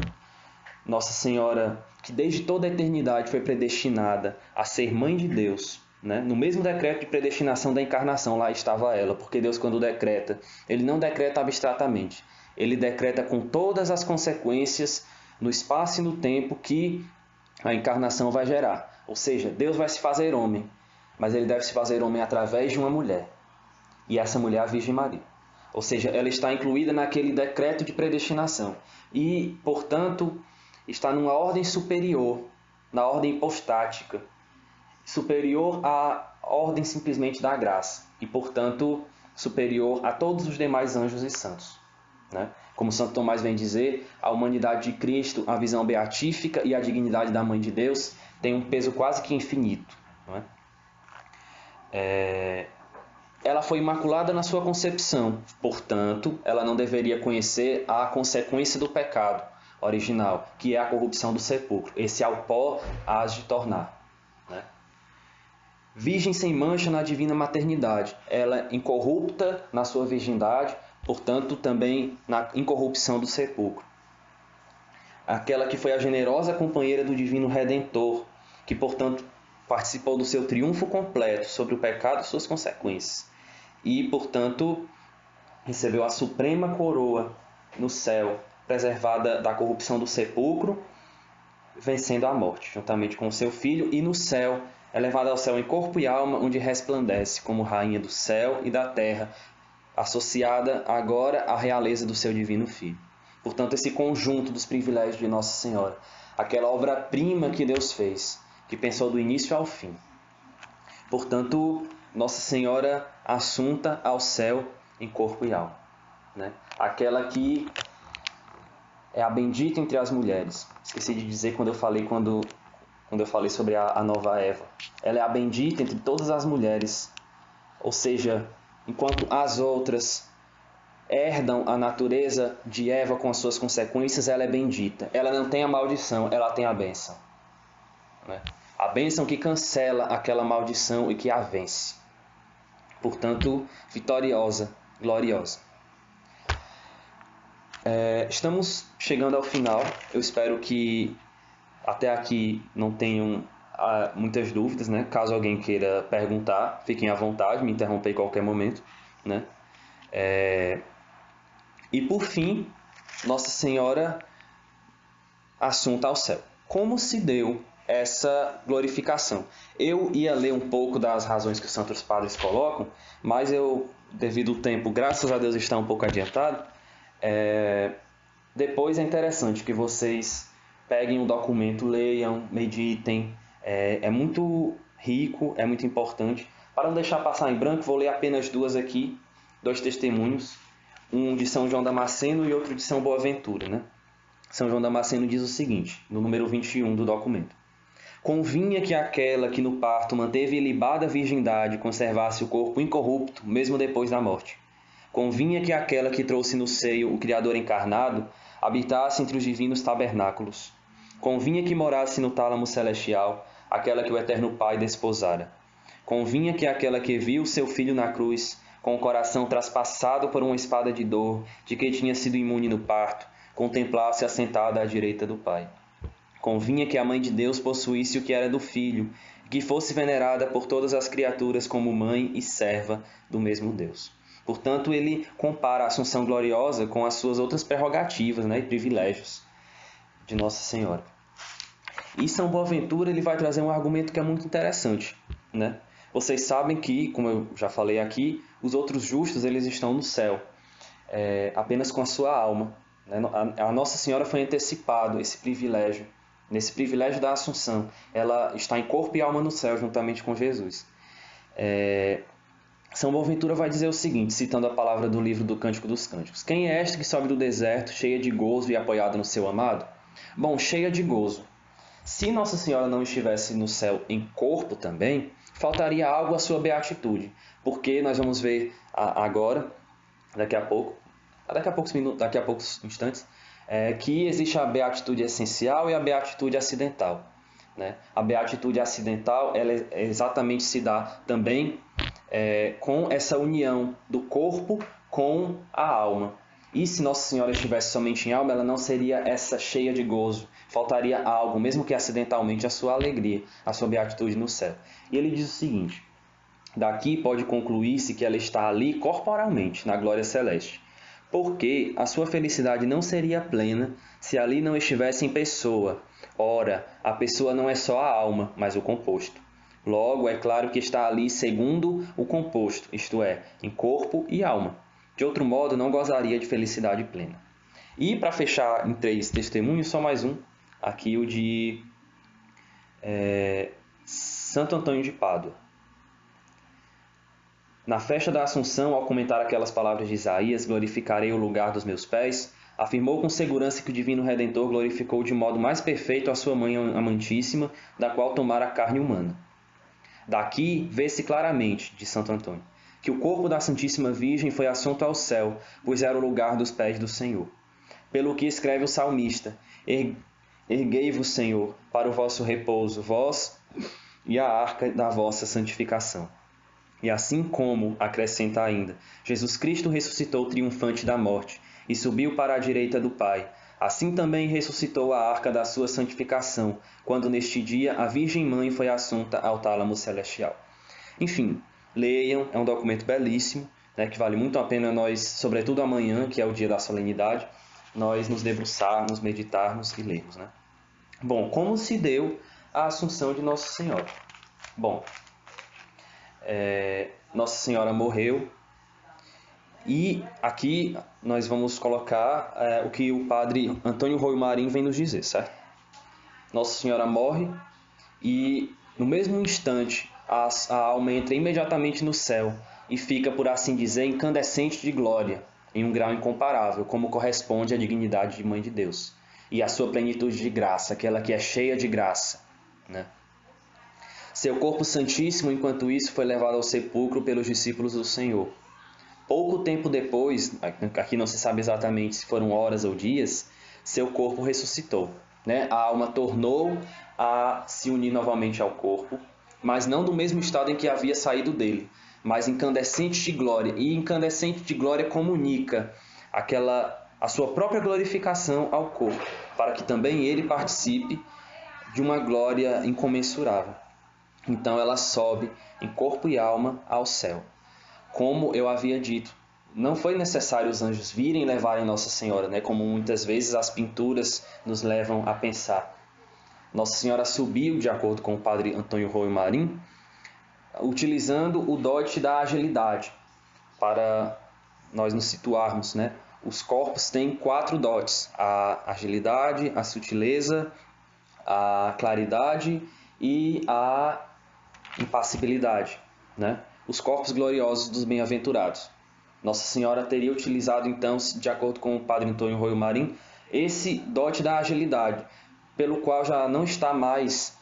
Nossa Senhora, que desde toda a eternidade foi predestinada a ser Mãe de Deus, né? No mesmo decreto de predestinação da encarnação, lá estava ela, porque Deus, quando decreta, ele não decreta abstratamente, ele decreta com todas as consequências no espaço e no tempo que a encarnação vai gerar. Ou seja, Deus vai se fazer homem, mas ele deve se fazer homem através de uma mulher, e essa mulher é a Virgem Maria. Ou seja, ela está incluída naquele decreto de predestinação e, portanto, está numa ordem superior, na ordem hipostática, superior à ordem simplesmente da graça e, portanto, superior a todos os demais anjos e santos, né? Como Santo Tomás vem dizer, a humanidade de Cristo, a visão beatífica e a dignidade da Mãe de Deus tem um peso quase que infinito, não é? Ela foi imaculada na sua concepção, portanto, ela não deveria conhecer a consequência do pecado original, que é a corrupção do sepulcro. Esse ao pó hás de tornar, né? Virgem sem mancha na divina maternidade, ela incorrupta na sua virgindade, portanto, também na incorrupção do sepulcro. Aquela que foi a generosa companheira do divino Redentor, que, portanto, participou do seu triunfo completo sobre o pecado e suas consequências. E, portanto, recebeu a suprema coroa no céu, preservada da corrupção do sepulcro, vencendo a morte, juntamente com o seu filho, e no céu, é levada ao céu em corpo e alma, onde resplandece como rainha do céu e da terra, associada agora à realeza do seu divino Filho. Portanto, esse conjunto dos privilégios de Nossa Senhora, aquela obra-prima que Deus fez, que pensou do início ao fim. Portanto, Nossa Senhora assunta ao céu em corpo e alma, né? Aquela que é a bendita entre as mulheres. Esqueci de dizer quando eu falei sobre a nova Eva. Ela é a bendita entre todas as mulheres. Ou seja, enquanto as outras herdam a natureza de Eva com as suas consequências, ela é bendita. Ela não tem a maldição, ela tem a bênção, né? A bênção que cancela aquela maldição e que a vence. Portanto, vitoriosa, gloriosa. Estamos chegando ao final. Eu espero que até aqui não tenham muitas dúvidas, né? Caso alguém queira perguntar, fiquem à vontade, me interromper em qualquer momento, né? E por fim, Nossa Senhora assunta ao céu. Como se deu essa glorificação? Eu ia ler um pouco das razões que os santos padres colocam, mas devido ao tempo, graças a Deus, está um pouco adiantado. Depois é interessante que vocês peguem um documento, leiam, meditem. É muito rico, é muito importante. Para não deixar passar em branco, vou ler apenas duas aqui, 2 testemunhos, um de São João Damasceno e outro de São Boaventura, né? São João Damasceno diz o seguinte, no número 21 do documento: convinha que aquela que no parto manteve ilibada virgindade conservasse o corpo incorrupto, mesmo depois da morte. Convinha que aquela que trouxe no seio o Criador encarnado habitasse entre os divinos tabernáculos. Convinha que morasse no tálamo celestial aquela que o Eterno Pai desposara. Convinha que aquela que viu seu filho na cruz, com o coração traspassado por uma espada de dor, de que tinha sido imune no parto, contemplasse assentada à direita do Pai. Convinha que a Mãe de Deus possuísse o que era do Filho, e que fosse venerada por todas as criaturas como mãe e serva do mesmo Deus. Portanto, ele compara a Assunção Gloriosa com as suas outras prerrogativas, né, e privilégios de Nossa Senhora. E São Boaventura ele vai trazer um argumento que é muito interessante, né? Vocês sabem que, como eu já falei aqui, os outros justos eles estão no céu, apenas com a sua alma, né? A Nossa Senhora foi antecipado esse privilégio, nesse privilégio da Assunção. Ela está em corpo e alma no céu, juntamente com Jesus. São Boaventura vai dizer o seguinte, citando a palavra do livro do Cântico dos Cânticos: quem é esta que sobe do deserto, cheia de gozo e apoiada no seu amado? Bom, cheia de gozo. Se Nossa Senhora não estivesse no céu em corpo também, faltaria algo à sua beatitude, porque nós vamos ver agora, daqui a poucos instantes, que existe a beatitude essencial e a beatitude acidental, né? A beatitude acidental, ela exatamente se dá também com essa união do corpo com a alma. E se Nossa Senhora estivesse somente em alma, ela não seria essa cheia de gozo. Faltaria algo, mesmo que acidentalmente, a sua alegria, a sua beatitude no céu. E ele diz o seguinte: daqui pode concluir-se que ela está ali corporalmente, na glória celeste, porque a sua felicidade não seria plena se ali não estivesse em pessoa. Ora, a pessoa não é só a alma, mas o composto. Logo, é claro que está ali segundo o composto, isto é, em corpo e alma. De outro modo, não gozaria de felicidade plena. E para fechar em 3 testemunhos, só mais um, aqui o de Santo Antônio de Pádua. Na festa da Assunção, ao comentar aquelas palavras de Isaías, glorificarei o lugar dos meus pés, afirmou com segurança que o Divino Redentor glorificou de modo mais perfeito a sua Mãe amantíssima, da qual tomara a carne humana. Daqui vê-se claramente, de Santo Antônio, que o corpo da Santíssima Virgem foi assunto ao céu, pois era o lugar dos pés do Senhor. Pelo que escreve o salmista: erguei-vos, Senhor, para o vosso repouso, vós e a arca da vossa santificação. E assim como, acrescenta ainda, Jesus Cristo ressuscitou triunfante da morte e subiu para a direita do Pai, assim também ressuscitou a arca da sua santificação, quando neste dia a Virgem Mãe foi assunta ao tálamo celestial. Enfim, leiam, é um documento belíssimo, né, que vale muito a pena nós, sobretudo amanhã, que é o dia da solenidade, nós nos debruçarmos, meditarmos e lermos, né? Bom, como se deu a Assunção de Nossa Senhora? Bom, Nossa Senhora morreu e aqui nós vamos colocar o que o padre Antônio Rui Marim vem nos dizer, certo? Nossa Senhora morre e, no mesmo instante, a alma entra imediatamente no céu e fica, por assim dizer, incandescente de glória, em um grau incomparável, como corresponde à dignidade de Mãe de Deus e à sua plenitude de graça, aquela que é cheia de graça, né? Seu corpo santíssimo, enquanto isso, foi levado ao sepulcro pelos discípulos do Senhor. Pouco tempo depois, aqui não se sabe exatamente se foram horas ou dias, seu corpo ressuscitou, né? A alma tornou a se unir novamente ao corpo, mas não do mesmo estado em que havia saído dele, mas incandescente de glória. E incandescente de glória comunica a sua própria glorificação ao corpo, para que também ele participe de uma glória incomensurável. Então ela sobe em corpo e alma ao céu. Como eu havia dito, não foi necessário os anjos virem e levarem Nossa Senhora, né? Como muitas vezes as pinturas nos levam a pensar. Nossa Senhora subiu, de acordo com o padre Antônio Roio Marim, utilizando o dote da agilidade, para nós nos situarmos, né? Os corpos têm 4 dotes: a agilidade, a sutileza, a claridade e a impassibilidade, né? Os corpos gloriosos dos bem-aventurados. Nossa Senhora teria utilizado, então, de acordo com o padre Antônio Roio Marim, esse dote da agilidade, pelo qual já não está mais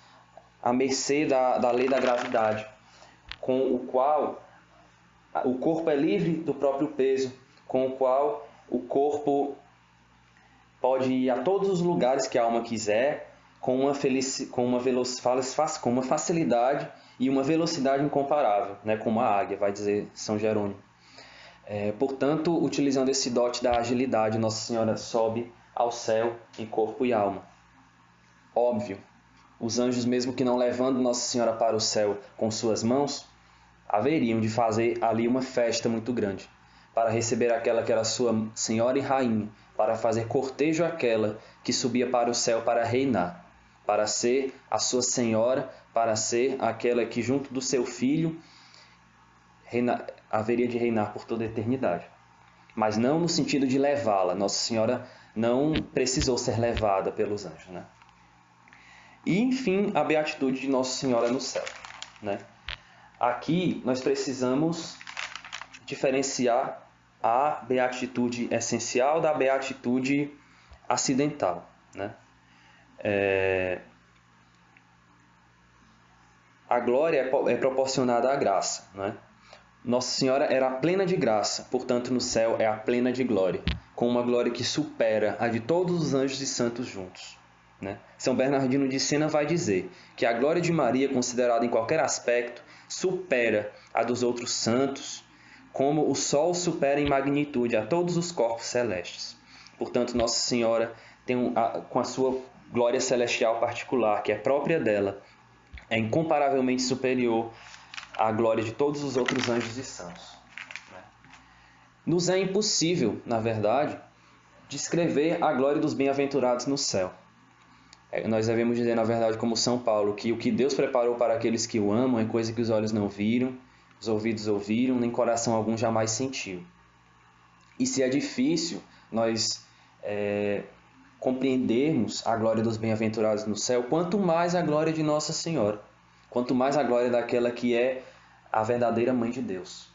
à mercê da lei da gravidade, com o qual o corpo é livre do próprio peso, com o qual o corpo pode ir a todos os lugares que a alma quiser, com uma facilidade e uma velocidade incomparável, né? Como a águia, vai dizer São Jerônimo. Portanto, utilizando esse dote da agilidade, Nossa Senhora sobe ao céu em corpo e alma. Óbvio, os anjos, mesmo que não levando Nossa Senhora para o céu com suas mãos, haveriam de fazer ali uma festa muito grande, para receber aquela que era sua Senhora e Rainha, para fazer cortejo àquela que subia para o céu para reinar, para ser a sua Senhora, para ser aquela que, junto do seu Filho, haveria de reinar por toda a eternidade. Mas não no sentido de levá-la. Nossa Senhora não precisou ser levada pelos anjos, né? E, enfim, a beatitude de Nossa Senhora no céu, né? Aqui nós precisamos diferenciar a beatitude essencial da beatitude acidental, né? A glória é proporcionada à graça, né? Nossa Senhora era plena de graça, portanto no céu é a plena de glória, com uma glória que supera a de todos os anjos e santos juntos, né? São Bernardino de Sena vai dizer que a glória de Maria, considerada em qualquer aspecto, supera a dos outros santos, como o sol supera em magnitude a todos os corpos celestes. Portanto, Nossa Senhora tem com a sua glória celestial particular, que é própria dela, é incomparavelmente superior à glória de todos os outros anjos e santos. Nos é impossível, na verdade, descrever a glória dos bem-aventurados no céu. Nós devemos dizer, na verdade, como São Paulo, que o que Deus preparou para aqueles que o amam é coisa que os olhos não viram, os ouvidos ouviram, nem coração algum jamais sentiu. E se é difícil nós compreendermos a glória dos bem-aventurados no céu, quanto mais a glória de Nossa Senhora, quanto mais a glória daquela que é a verdadeira Mãe de Deus,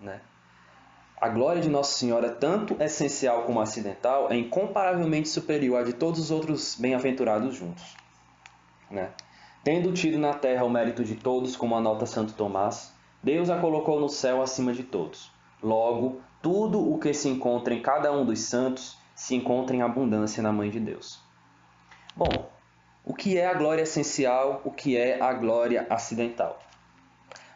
né? A glória de Nossa Senhora, tanto essencial como acidental, é incomparavelmente superior à de todos os outros bem-aventurados juntos, né? Tendo tido na terra o mérito de todos, como anota Santo Tomás, Deus a colocou no céu acima de todos. Logo, tudo o que se encontra em cada um dos santos se encontra em abundância na Mãe de Deus. Bom, o que é a glória essencial? O que é a glória acidental?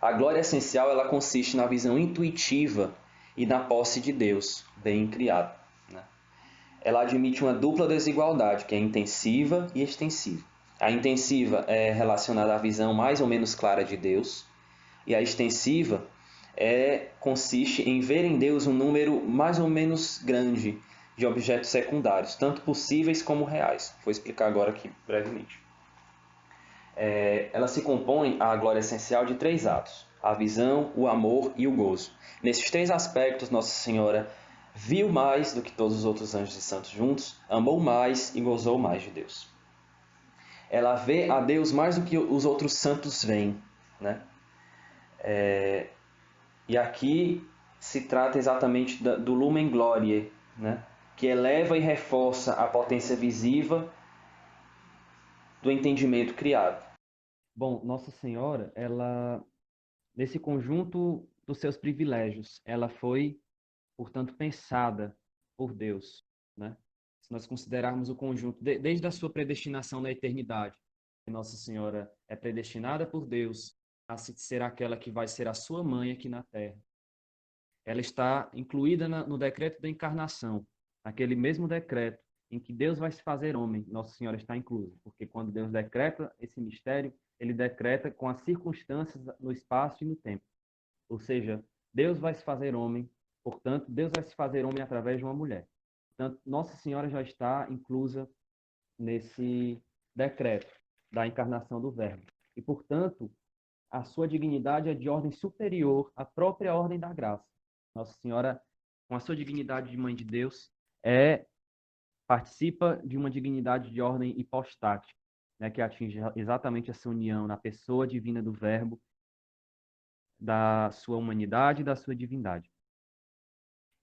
A glória essencial ela consiste na visão intuitiva e na posse de Deus, bem criado, né? Ela admite uma dupla desigualdade, que é intensiva e extensiva. A intensiva é relacionada à visão mais ou menos clara de Deus, e a extensiva consiste em ver em Deus um número mais ou menos grande de objetos secundários, tanto possíveis como reais. Vou explicar agora aqui brevemente. Ela se compõe, a glória essencial, de 3 atos: a visão, o amor e o gozo. Nesses 3 aspectos, Nossa Senhora viu mais do que todos os outros anjos e santos juntos, amou mais e gozou mais de Deus. ela vê a Deus mais do que os outros santos veem, né? E aqui se trata exatamente do Lumen Gloriae, né? Que eleva e reforça a potência visiva do entendimento criado. Bom, Nossa Senhora, ela, nesse conjunto dos seus privilégios, ela foi, portanto, pensada por Deus, né? Se nós considerarmos o conjunto, desde a sua predestinação na eternidade, Nossa Senhora é predestinada por Deus a ser aquela que vai ser a sua mãe aqui na Terra. Ela está incluída no decreto da encarnação, naquele mesmo decreto em que Deus vai se fazer homem, Nossa Senhora está inclusa, porque quando Deus decreta esse mistério, ele decreta com as circunstâncias no espaço e no tempo. Ou seja, Deus vai se fazer homem, portanto, Deus vai se fazer homem através de uma mulher. Portanto, Nossa Senhora já está inclusa nesse decreto da encarnação do Verbo. E, portanto, a sua dignidade é de ordem superior à própria ordem da graça. Nossa Senhora, com a sua dignidade de Mãe de Deus, participa de uma dignidade de ordem hipostática, né, que atinge exatamente essa união na pessoa divina do Verbo, da sua humanidade e da sua divindade.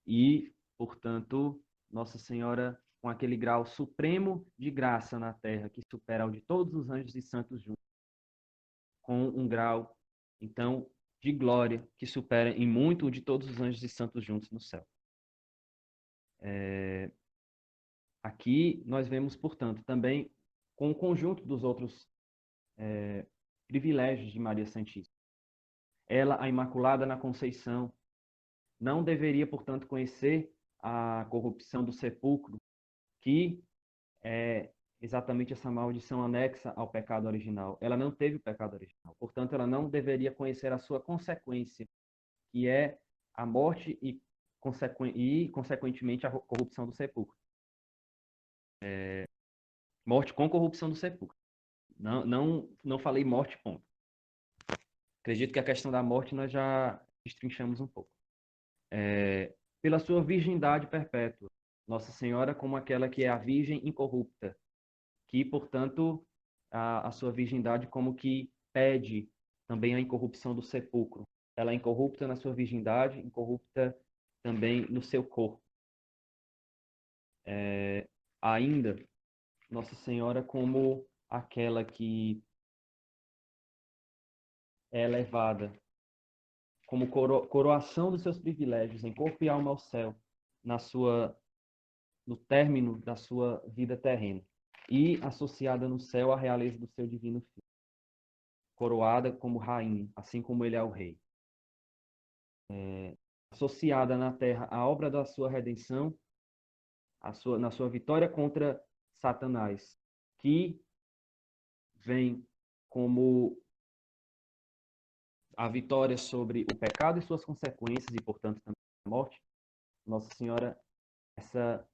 E, portanto, Nossa Senhora, com aquele grau supremo de graça na Terra, que supera o de todos os anjos e santos juntos, com um grau, então, de glória que supera em muito o de todos os anjos e santos juntos no céu. Aqui nós vemos, portanto, também com o conjunto dos outros privilégios de Maria Santíssima. Ela, a Imaculada na Conceição, não deveria, portanto, conhecer a corrupção do sepulcro, que é exatamente essa maldição anexa ao pecado original. Ela não teve o pecado original, portanto, ela não deveria conhecer a sua consequência, que é a morte e consequentemente, a corrupção do sepulcro. Morte com corrupção do sepulcro. Não falei morte, ponto. Acredito que a questão da morte nós já destrinchamos um pouco. Pela sua virgindade perpétua, Nossa Senhora como aquela que é a virgem incorrupta, que, portanto, a sua virgindade como que pede também a incorrupção do sepulcro. Ela é incorrupta na sua virgindade, incorrupta também no seu corpo. Ainda, Nossa Senhora como aquela que é elevada como coroação dos seus privilégios em corpo e alma ao céu, no término da sua vida terrena, e associada no céu à realeza do seu divino Filho, coroada como rainha, assim como ele é o rei. Associada na terra à obra da sua redenção, na sua vitória contra Satanás, que vem como a vitória sobre o pecado e suas consequências, e, portanto, também a morte. Nossa Senhora, essa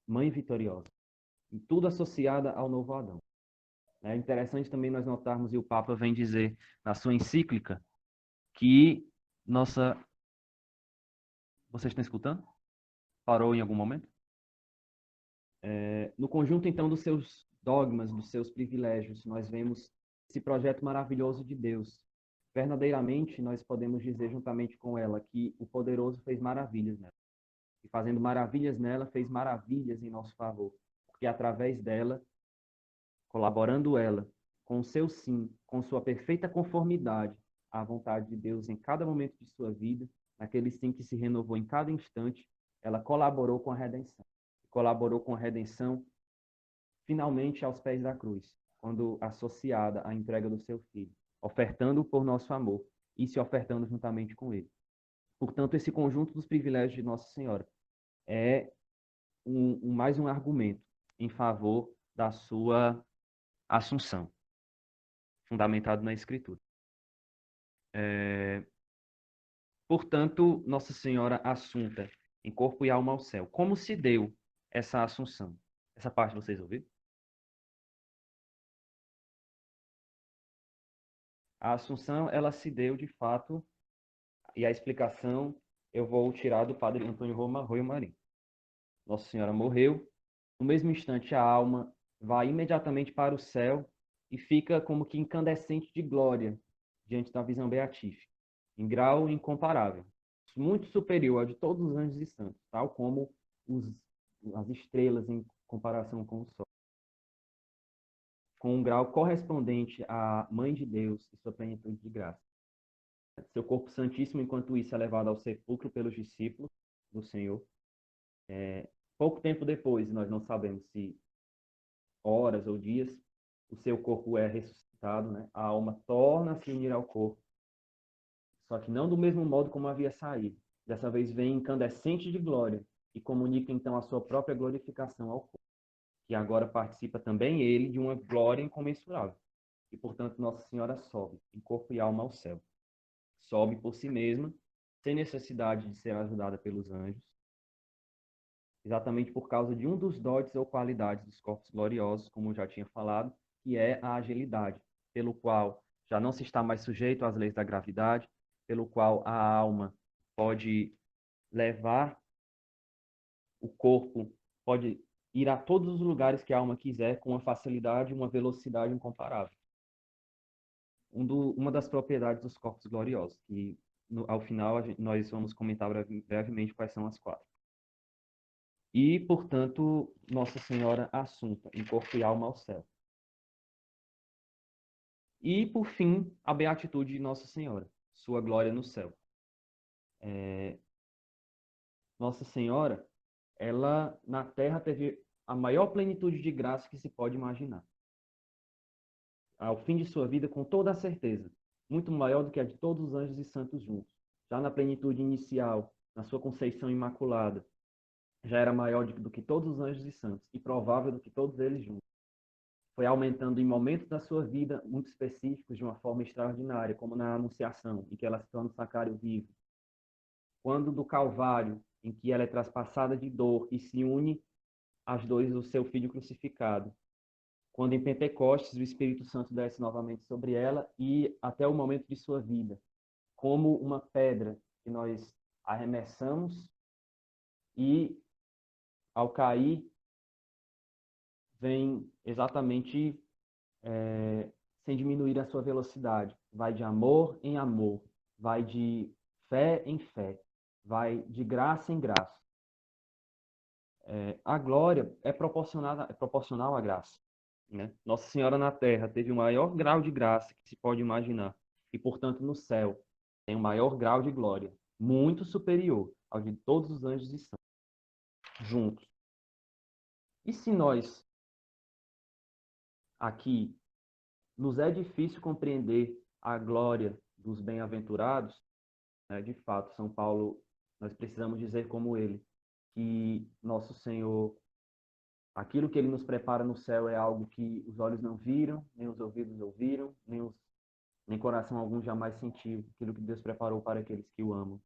mãe vitoriosa, e tudo associada ao novo Adão. É interessante também nós notarmos, e o Papa vem dizer na sua encíclica, que nossa... Vocês estão escutando? Parou em algum momento? No conjunto, então, dos seus dogmas, dos seus privilégios, nós vemos esse projeto maravilhoso de Deus. Verdadeiramente, nós podemos dizer, juntamente com ela, que o poderoso fez maravilhas nela. E fazendo maravilhas nela, fez maravilhas em nosso favor. Porque através dela, colaborando ela, com o seu sim, com sua perfeita conformidade à vontade de Deus em cada momento de sua vida, naquele sim que se renovou em cada instante, ela colaborou com a redenção. Colaborou com a redenção, finalmente aos pés da cruz, quando associada à entrega do seu Filho, ofertando por nosso amor e se ofertando juntamente com ele. Portanto, esse conjunto dos privilégios de Nossa Senhora é mais um argumento em favor da sua assunção, fundamentado na Escritura. Portanto, Nossa Senhora assunta em corpo e alma ao céu. Como se deu essa assunção? Essa parte vocês ouviram? A assunção, ela se deu de fato, e a explicação eu vou tirar do padre Antônio Roio Marinho. Nossa Senhora morreu, no mesmo instante a alma vai imediatamente para o céu e fica como que incandescente de glória diante da visão beatífica, em grau incomparável, muito superior ao de todos os anjos e santos, tal como as estrelas em comparação com o Sol, com um grau correspondente à Mãe de Deus e sua plenitude de graça. Seu corpo santíssimo, enquanto isso, é levado ao sepulcro pelos discípulos do Senhor. Pouco tempo depois, nós não sabemos se horas ou dias, o seu corpo é ressuscitado, né? A alma torna a se unir ao corpo, só que não do mesmo modo como havia saído. Dessa vez vem incandescente de glória e comunica então a sua própria glorificação ao corpo, que agora participa também ele de uma glória incomensurável. E, portanto, Nossa Senhora sobe, em corpo e alma, ao céu. Sobe por si mesma, sem necessidade de ser ajudada pelos anjos, exatamente por causa de um dos dotes ou qualidades dos corpos gloriosos, como eu já tinha falado, que é a agilidade, pelo qual já não se está mais sujeito às leis da gravidade, pelo qual a alma pode levar o corpo, pode ir a todos os lugares que a alma quiser com uma facilidade e uma velocidade incomparável. Uma das propriedades dos corpos gloriosos, que ao final nós vamos comentar brevemente quais são as quatro. E, portanto, Nossa Senhora assunta em corpo e alma ao céu. E, por fim, a beatitude de Nossa Senhora, sua glória no céu. Nossa Senhora, ela na Terra teve a maior plenitude de graça que se pode imaginar. Ao fim de sua vida, com toda a certeza, muito maior do que a de todos os anjos e santos juntos. Já na plenitude inicial, na sua conceição imaculada, já era maior do que todos os anjos e santos, e provável do que todos eles juntos. Foi aumentando em momentos da sua vida muito específicos de uma forma extraordinária, como na Anunciação, em que ela se torna o sacrário vivo. Quando do Calvário, em que ela é traspassada de dor e se une às dores do seu Filho crucificado. Quando em Pentecostes o Espírito Santo desce novamente sobre ela e até o momento de sua vida, como uma pedra que nós arremessamos e, ao cair, vem exatamente sem diminuir a sua velocidade. Vai de amor em amor, vai de fé em fé, vai de graça em graça. A glória é proporcional à graça. Né? Nossa Senhora na Terra teve o maior grau de graça que se pode imaginar. E, portanto, no céu tem o maior grau de glória, muito superior ao de todos os anjos e santos, juntos. E se nós, aqui, nos é difícil compreender a glória dos bem-aventurados, né? De fato, São Paulo, nós precisamos dizer como ele, que Nosso Senhor, aquilo que ele nos prepara no céu é algo que os olhos não viram, nem os ouvidos ouviram, nem coração algum jamais sentiu, aquilo que Deus preparou para aqueles que o amam.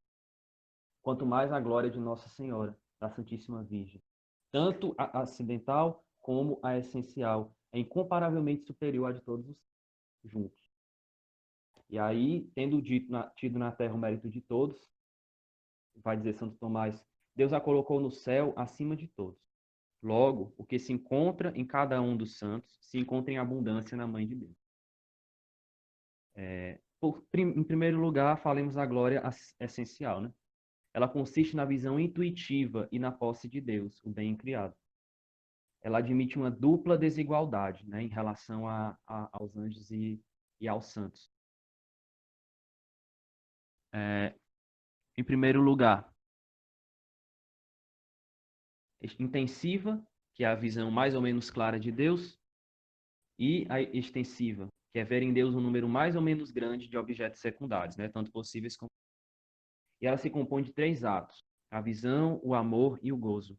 Quanto mais a glória de Nossa Senhora, da Santíssima Virgem. Tanto a acidental como a essencial é incomparavelmente superior à de todos os juntos. E aí, tendo tido na terra o mérito de todos, vai dizer Santo Tomás, Deus a colocou no céu acima de todos. Logo, o que se encontra em cada um dos santos se encontra em abundância na Mãe de Deus. Em primeiro lugar, falemos da glória essencial, né? Ela consiste na visão intuitiva e na posse de Deus, o bem criado. Ela admite uma dupla desigualdade, né, em relação aos anjos e aos santos. Em primeiro lugar, intensiva, que é a visão mais ou menos clara de Deus, e a extensiva, que é ver em Deus um número mais ou menos grande de objetos secundários, né, tanto possíveis como... E ela se compõe de 3 atos: a visão, o amor e o gozo.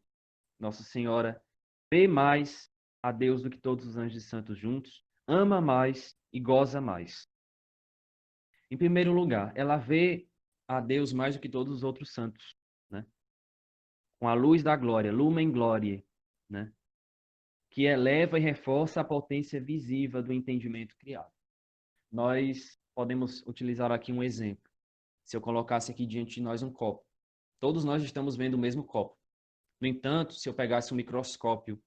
Nossa Senhora vê mais a Deus do que todos os anjos e santos juntos, ama mais e goza mais. Em primeiro lugar, ela vê a Deus mais do que todos os outros santos, né? Com a luz da glória, lumen gloriae, né? Que eleva e reforça a potência visiva do entendimento criado. Nós podemos utilizar aqui um exemplo. Se eu colocasse aqui diante de nós um copo, todos nós estamos vendo o mesmo copo. No entanto, se eu pegasse um microscópio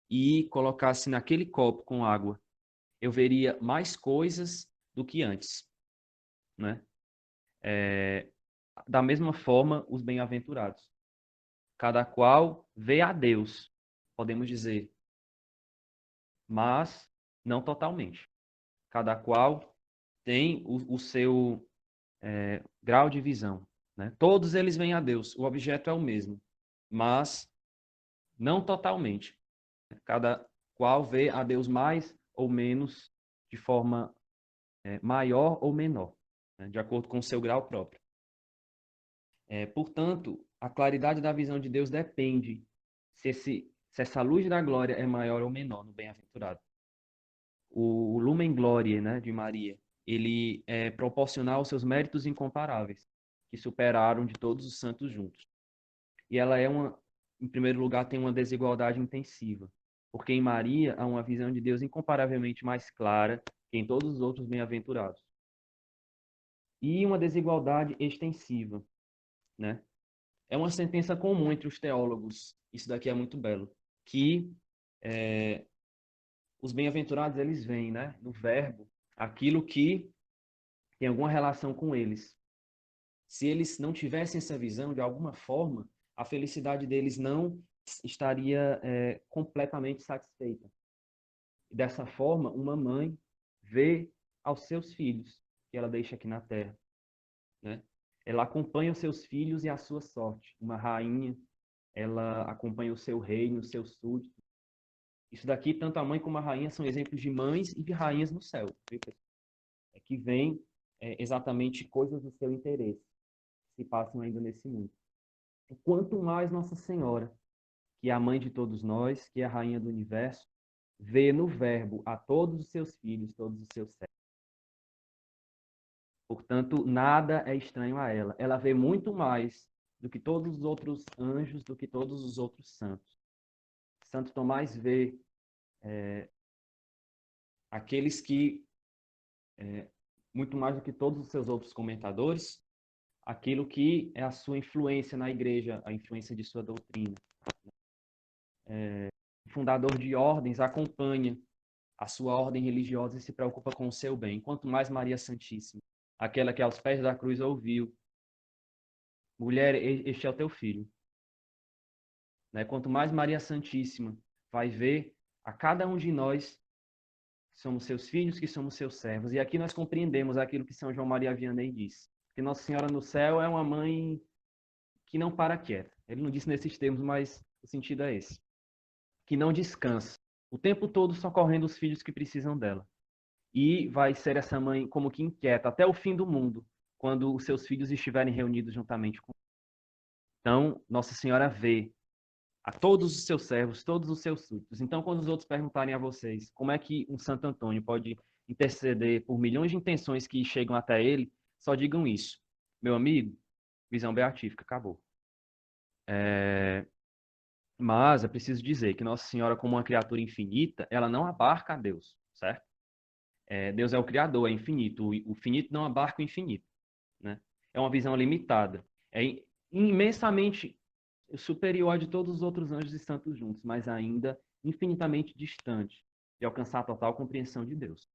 e colocasse naquele copo com água, eu veria mais coisas do que antes, né? Da mesma forma, os bem-aventurados. Cada qual vê a Deus, podemos dizer, mas não totalmente. Cada qual tem o seu grau de visão, né? Todos eles veem a Deus, o objeto é o mesmo, mas não totalmente. Cada qual vê a Deus mais ou menos, de forma maior ou menor, né? De acordo com o seu grau próprio. Portanto, a claridade da visão de Deus depende se essa luz da glória é maior ou menor no bem-aventurado. O Lumen Gloria, né, de Maria, ele é proporcional aos seus méritos incomparáveis, que superaram de todos os santos juntos. E ela em primeiro lugar, tem uma desigualdade intensiva, porque em Maria há uma visão de Deus incomparavelmente mais clara que em todos os outros bem-aventurados. E uma desigualdade extensiva, né? É uma sentença comum entre os teólogos, isso daqui é muito belo, que os bem-aventurados, eles veem, né, no verbo, aquilo que tem alguma relação com eles. Se eles não tivessem essa visão, de alguma forma, a felicidade deles não estaria completamente satisfeita. E dessa forma, uma mãe vê aos seus filhos, que ela deixa aqui na terra, né? Ela acompanha os seus filhos e a sua sorte. Uma rainha, ela acompanha o seu reino, os seus súditos. Isso daqui, tanto a mãe como a rainha, são exemplos de mães e de rainhas no céu. Que vem exatamente coisas do seu interesse, que se passam ainda nesse mundo. E quanto mais Nossa Senhora, que é a mãe de todos nós, que é a rainha do universo, vê no verbo a todos os seus filhos, todos os seus servos. Portanto, nada é estranho a ela. Ela vê muito mais do que todos os outros anjos, do que todos os outros santos. Santo Tomás vê aqueles que, muito mais do que todos os seus outros comentadores, aquilo que é a sua influência na igreja, a influência de sua doutrina. O fundador de ordens acompanha a sua ordem religiosa e se preocupa com o seu bem. Quanto mais Maria Santíssima, aquela que aos pés da cruz ouviu: mulher, este é o teu filho. Né? Quanto mais Maria Santíssima vai ver a cada um de nós que somos seus filhos, que somos seus servos. E aqui nós compreendemos aquilo que São João Maria Vianney diz, que Nossa Senhora no céu é uma mãe que não para quieta. Ele não disse nesses termos, mas o sentido é esse. Que não descansa. O tempo todo socorrendo os filhos que precisam dela. E vai ser essa mãe como que inquieta até o fim do mundo, quando os seus filhos estiverem reunidos juntamente com ela. Então, Nossa Senhora vê a todos os seus servos, todos os seus súditos. Então, quando os outros perguntarem a vocês como é que um Santo Antônio pode interceder por milhões de intenções que chegam até ele, só digam isso. Meu amigo, visão beatífica, acabou. Mas é preciso dizer que Nossa Senhora, como uma criatura infinita, ela não abarca a Deus, certo? Deus é o Criador, é infinito. O finito não abarca o infinito, né? É uma visão limitada. É imensamente superior a de todos os outros anjos e santos juntos, mas ainda infinitamente distante de alcançar a total compreensão de Deus.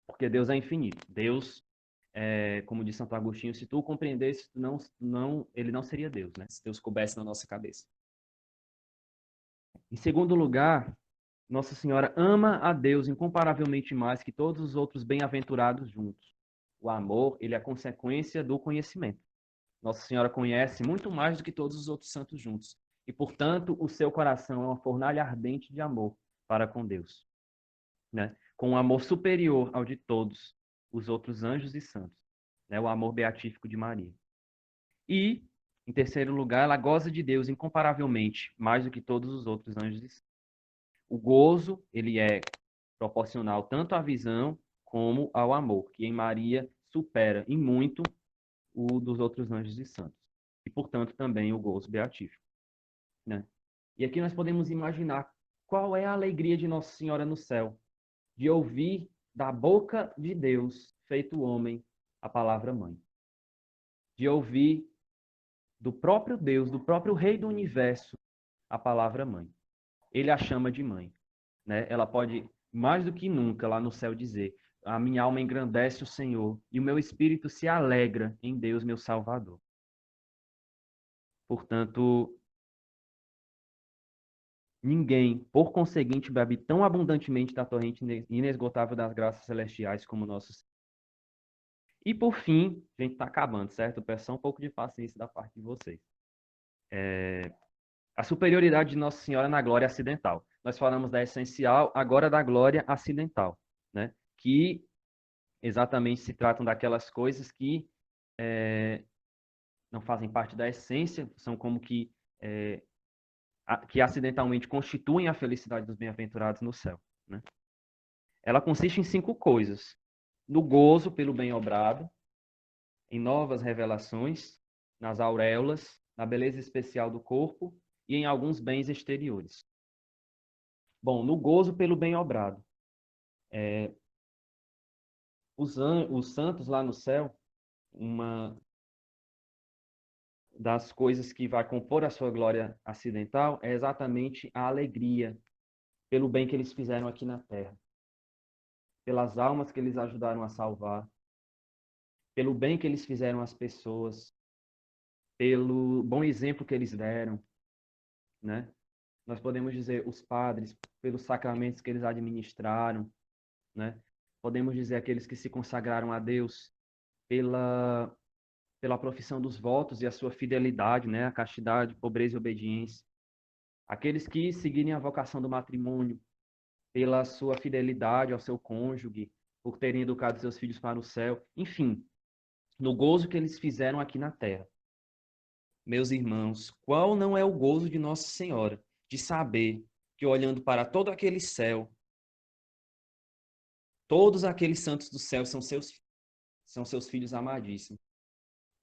Porque Deus é infinito. Deus, como diz Santo Agostinho, se tu o compreendesse, ele não seria Deus, né? Se Deus coubesse na nossa cabeça. Em segundo lugar, Nossa Senhora ama a Deus incomparavelmente mais que todos os outros bem-aventurados juntos. O amor, ele é a consequência do conhecimento. Nossa Senhora conhece muito mais do que todos os outros santos juntos. E, portanto, o seu coração é uma fornalha ardente de amor para com Deus, né? Com um amor superior ao de todos os outros anjos e santos, né? O amor beatífico de Maria. E, em terceiro lugar, ela goza de Deus incomparavelmente mais do que todos os outros anjos e santos. O gozo, ele é proporcional tanto à visão como ao amor, que em Maria supera em muito o dos outros anjos e santos. E, portanto, também o gozo beatífico, né? E aqui nós podemos imaginar qual é a alegria de Nossa Senhora no céu, de ouvir da boca de Deus, feito homem, a palavra mãe. De ouvir do próprio Deus, do próprio Rei do Universo, a palavra mãe. Ele a chama de mãe, né? Ela pode mais do que nunca lá no céu dizer: a minha alma engrandece o Senhor e o meu espírito se alegra em Deus, meu Salvador. Portanto, ninguém, por conseguinte, bebe tão abundantemente da torrente inesgotável das graças celestiais como nosso Senhor. E por fim, a gente está acabando, certo? Eu peço só um pouco de paciência da parte de vocês. A superioridade de Nossa Senhora na glória acidental. Nós falamos da essencial, agora da glória acidental, né? Que exatamente se tratam daquelas coisas que não fazem parte da essência, são como que acidentalmente constituem a felicidade dos bem-aventurados no céu, né? Ela consiste em 5 coisas: no gozo pelo bem-obrado, em novas revelações, nas auréolas, na beleza especial do corpo e em alguns bens exteriores. Bom, no gozo pelo bem-obrado. Os santos lá no céu, uma das coisas que vai compor a sua glória acidental é exatamente a alegria pelo bem que eles fizeram aqui na terra, pelas almas que eles ajudaram a salvar, pelo bem que eles fizeram às pessoas, pelo bom exemplo que eles deram, né? Nós podemos dizer os padres, pelos sacramentos que eles administraram, né? Podemos dizer aqueles que se consagraram a Deus pela profissão dos votos e a sua fidelidade, né? A castidade, pobreza e obediência. Aqueles que seguirem a vocação do matrimônio pela sua fidelidade ao seu cônjuge, por terem educado seus filhos para o céu, enfim, no gozo que eles fizeram aqui na terra. Meus irmãos, qual não é o gozo de Nossa Senhora de saber que, olhando para todo aquele céu, todos aqueles santos do céu são seus filhos amadíssimos,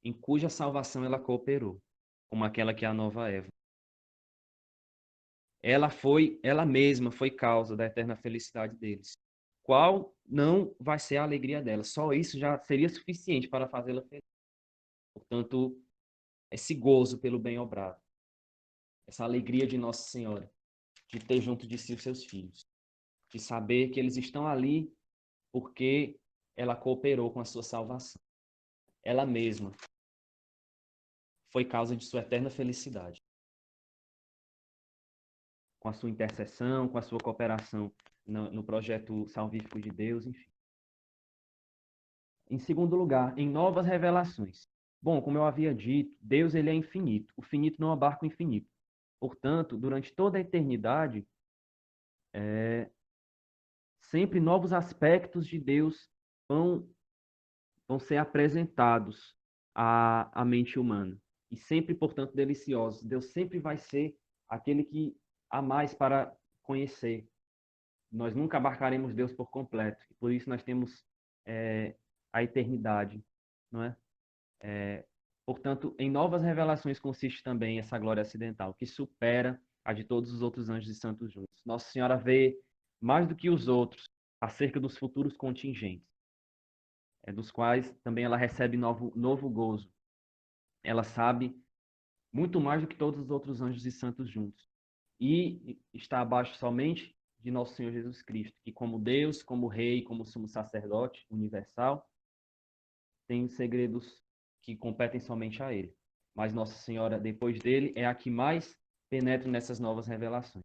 em cuja salvação ela cooperou, como aquela que é a nova Eva. Ela mesma foi causa da eterna felicidade deles. Qual não vai ser a alegria dela? Só isso já seria suficiente para fazê-la feliz. Portanto, esse gozo pelo bem-obrado, essa alegria de Nossa Senhora, de ter junto de si os seus filhos, de saber que eles estão ali porque ela cooperou com a sua salvação. Ela mesma foi causa de sua eterna felicidade. Com a sua intercessão, com a sua cooperação no projeto salvífico de Deus, enfim. Em segundo lugar, em novas revelações. Bom, como eu havia dito, Deus ele é infinito. O finito não abarca o infinito. Portanto, durante toda a eternidade, sempre novos aspectos de Deus vão ser apresentados à mente humana. E sempre, portanto, deliciosos. Deus sempre vai ser aquele que há mais para conhecer. Nós nunca abarcaremos Deus por completo. E por isso nós temos a eternidade, não é? Portanto, em novas revelações consiste também essa glória acidental, que supera a de todos os outros anjos e santos juntos. Nossa Senhora vê mais do que os outros acerca dos futuros contingentes, dos quais também ela recebe novo gozo. Ela sabe muito mais do que todos os outros anjos e santos juntos. E está abaixo somente de nosso Senhor Jesus Cristo, que como Deus, como Rei, como sumo sacerdote universal, tem segredos que competem somente a ele. Mas Nossa Senhora, depois dele, é a que mais penetra nessas novas revelações.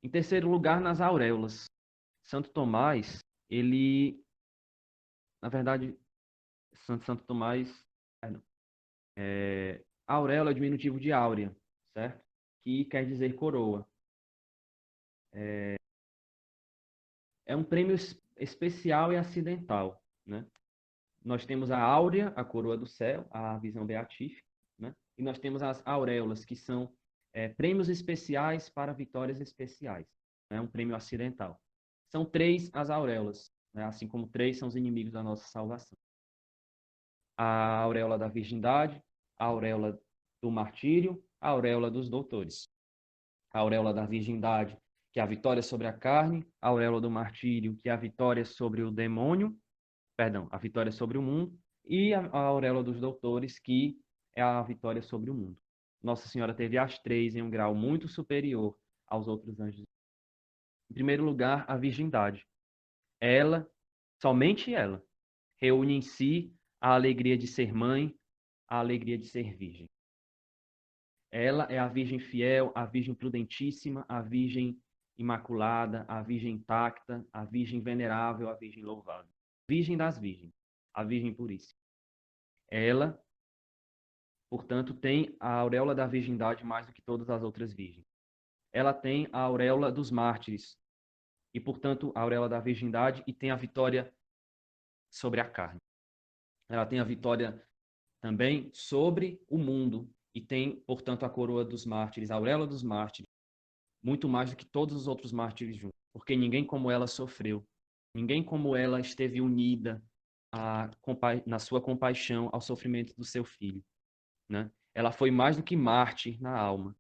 Em terceiro lugar, nas auréolas. Santo Tomás, ele, na verdade, Santo Tomás, auréola é diminutivo de áurea, certo? Que quer dizer coroa. É um prêmio especial e acidental, né? Nós temos a áurea, a coroa do céu, a visão beatífica, né? E nós temos as auréolas, que são prêmios especiais para vitórias especiais. É um prêmio acidental. São 3 as auréolas, né? Assim como 3 são os inimigos da nossa salvação. A auréola da virgindade, a auréola do martírio, a auréola dos doutores. A auréola da virgindade, que é a vitória sobre a carne, a auréola do martírio, que é a vitória sobre o demônio, a vitória sobre o mundo, e a auréola dos doutores, que é a vitória sobre o mundo. Nossa Senhora teve as 3 em um grau muito superior aos outros anjos. Em primeiro lugar, a virgindade. Ela, somente ela, reúne em si a alegria de ser mãe, a alegria de ser virgem. Ela é a virgem fiel, a virgem prudentíssima, a virgem imaculada, a virgem intacta, a virgem venerável, a virgem louvável. Virgem das virgens, a virgem puríssima. Ela, portanto, tem a auréola da virgindade mais do que todas as outras virgens. Ela tem a auréola dos mártires e, portanto, a auréola da virgindade e tem a vitória sobre a carne. Ela tem a vitória também sobre o mundo e tem, portanto, a coroa dos mártires, a auréola dos mártires, muito mais do que todos os outros mártires juntos, porque ninguém como ela sofreu, ninguém como ela esteve unida na sua compaixão ao sofrimento do seu filho, né? Ela foi mais do que mártir na alma.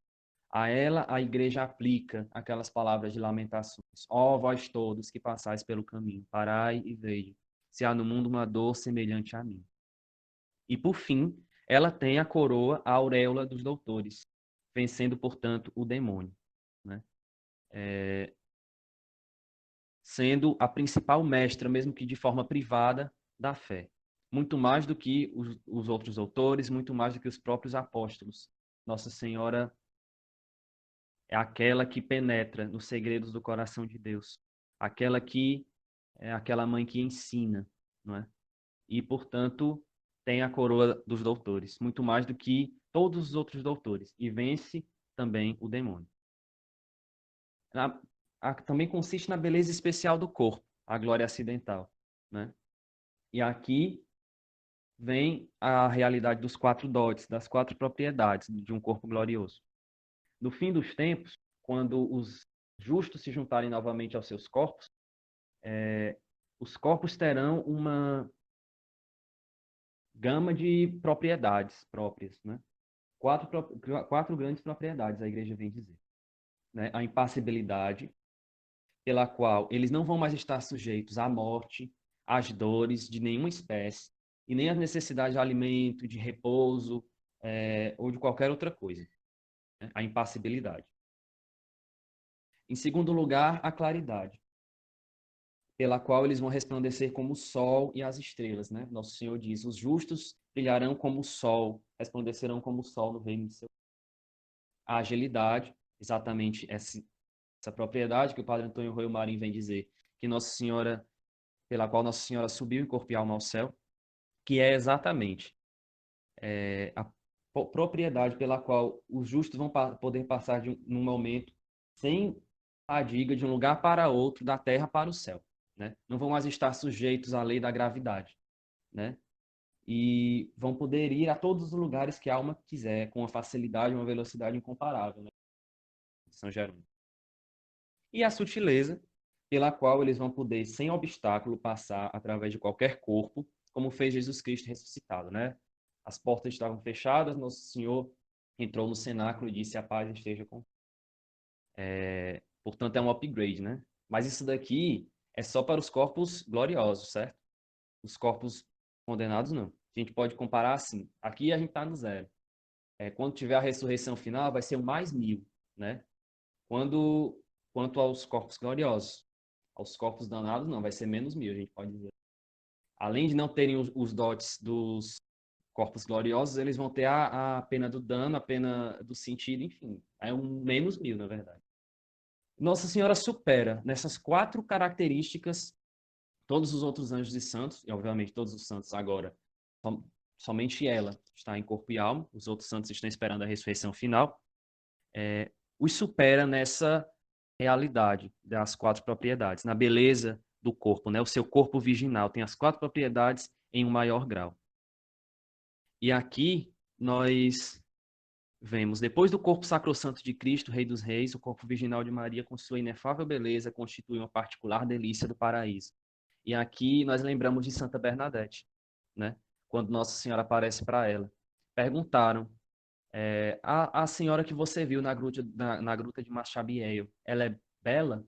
A ela a igreja aplica aquelas palavras de lamentações. Ó vós todos que passais pelo caminho, parai e vede se há no mundo uma dor semelhante a mim. E por fim, ela tem a coroa, a auréola dos doutores, vencendo, portanto, o demônio, né? Sendo a principal mestra, mesmo que de forma privada, da fé. Muito mais do que os outros autores, muito mais do que os próprios apóstolos. Nossa Senhora é aquela que penetra nos segredos do coração de Deus. Aquela que é aquela mãe que ensina, não é? E, portanto, tem a coroa dos doutores, muito mais do que todos os outros doutores. E vence também o demônio. Também consiste na beleza especial do corpo, a glória acidental, né? E aqui vem a realidade dos 4 dotes, das 4 propriedades de um corpo glorioso. No fim dos tempos, quando os justos se juntarem novamente aos seus corpos, os corpos terão uma gama de propriedades próprias, né? 4 grandes propriedades, a igreja vem dizer, né? A impassibilidade, pela qual eles não vão mais estar sujeitos à morte, às dores de nenhuma espécie, e nem às necessidades de alimento, de repouso, ou de qualquer outra coisa, né? A impassibilidade. Em segundo lugar, a claridade, pela qual eles vão resplandecer como o sol e as estrelas, né? Nosso Senhor diz, os justos brilharão como o sol, resplandecerão como o sol no reino de seu. A agilidade, exatamente essa propriedade que o Padre Antônio Roio Marim vem dizer, que Nossa Senhora, pela qual Nossa Senhora subiu em corpo e alma ao céu, que é exatamente a propriedade pela qual os justos vão poder passar num momento sem fadiga de um lugar para outro, da terra para o céu, né? Não vão mais estar sujeitos à lei da gravidade, né? E vão poder ir a todos os lugares que a alma quiser, com uma facilidade, uma velocidade incomparável, né? São Jerônimo. E a sutileza, pela qual eles vão poder, sem obstáculo, passar através de qualquer corpo, como fez Jesus Cristo ressuscitado, né? As portas estavam fechadas, Nosso Senhor entrou no cenáculo e disse: a paz esteja com. Portanto, é um upgrade, né? Mas isso daqui é só para os corpos gloriosos, certo? Os corpos condenados, não. A gente pode comparar assim. Aqui a gente está no zero. Quando tiver a ressurreição final, vai ser o mais 1000, né? Quanto aos corpos gloriosos. Aos corpos danados, não, vai ser menos 1000, a gente pode dizer. Além de não terem os dotes dos corpos gloriosos, eles vão ter a pena do dano, a pena do sentido, enfim. É um menos 1000, na verdade. Nossa Senhora supera nessas 4 características todos os outros anjos e santos, e obviamente todos os santos agora, somente ela está em corpo e alma, os outros santos estão esperando a ressurreição final, os supera nessa realidade das 4 propriedades, na beleza do corpo, né? O seu corpo virginal tem as 4 propriedades em um maior grau. E aqui nós vemos, depois do corpo sacrossanto de Cristo, Rei dos Reis, o corpo virginal de Maria, com sua inefável beleza, constitui uma particular delícia do paraíso. E aqui nós lembramos de Santa Bernadette, né? Quando Nossa Senhora aparece para ela. Perguntaram, a senhora que você viu na gruta de Machabiel, ela é bela?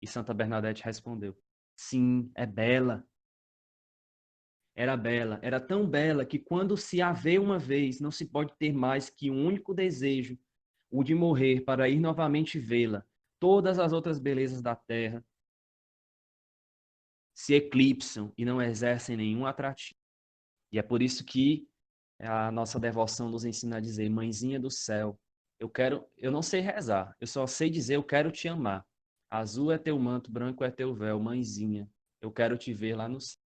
E Santa Bernadette respondeu, sim, é bela. Era bela, era tão bela que quando se a vê uma vez, não se pode ter mais que um único desejo, o de morrer para ir novamente vê-la, todas as outras belezas da terra se eclipsam e não exercem nenhum atrativo. E é por isso que a nossa devoção nos ensina a dizer: Mãezinha do céu, eu não sei rezar, eu só sei dizer: eu quero te amar. Azul é teu manto, branco é teu véu, mãezinha, eu quero te ver lá no céu.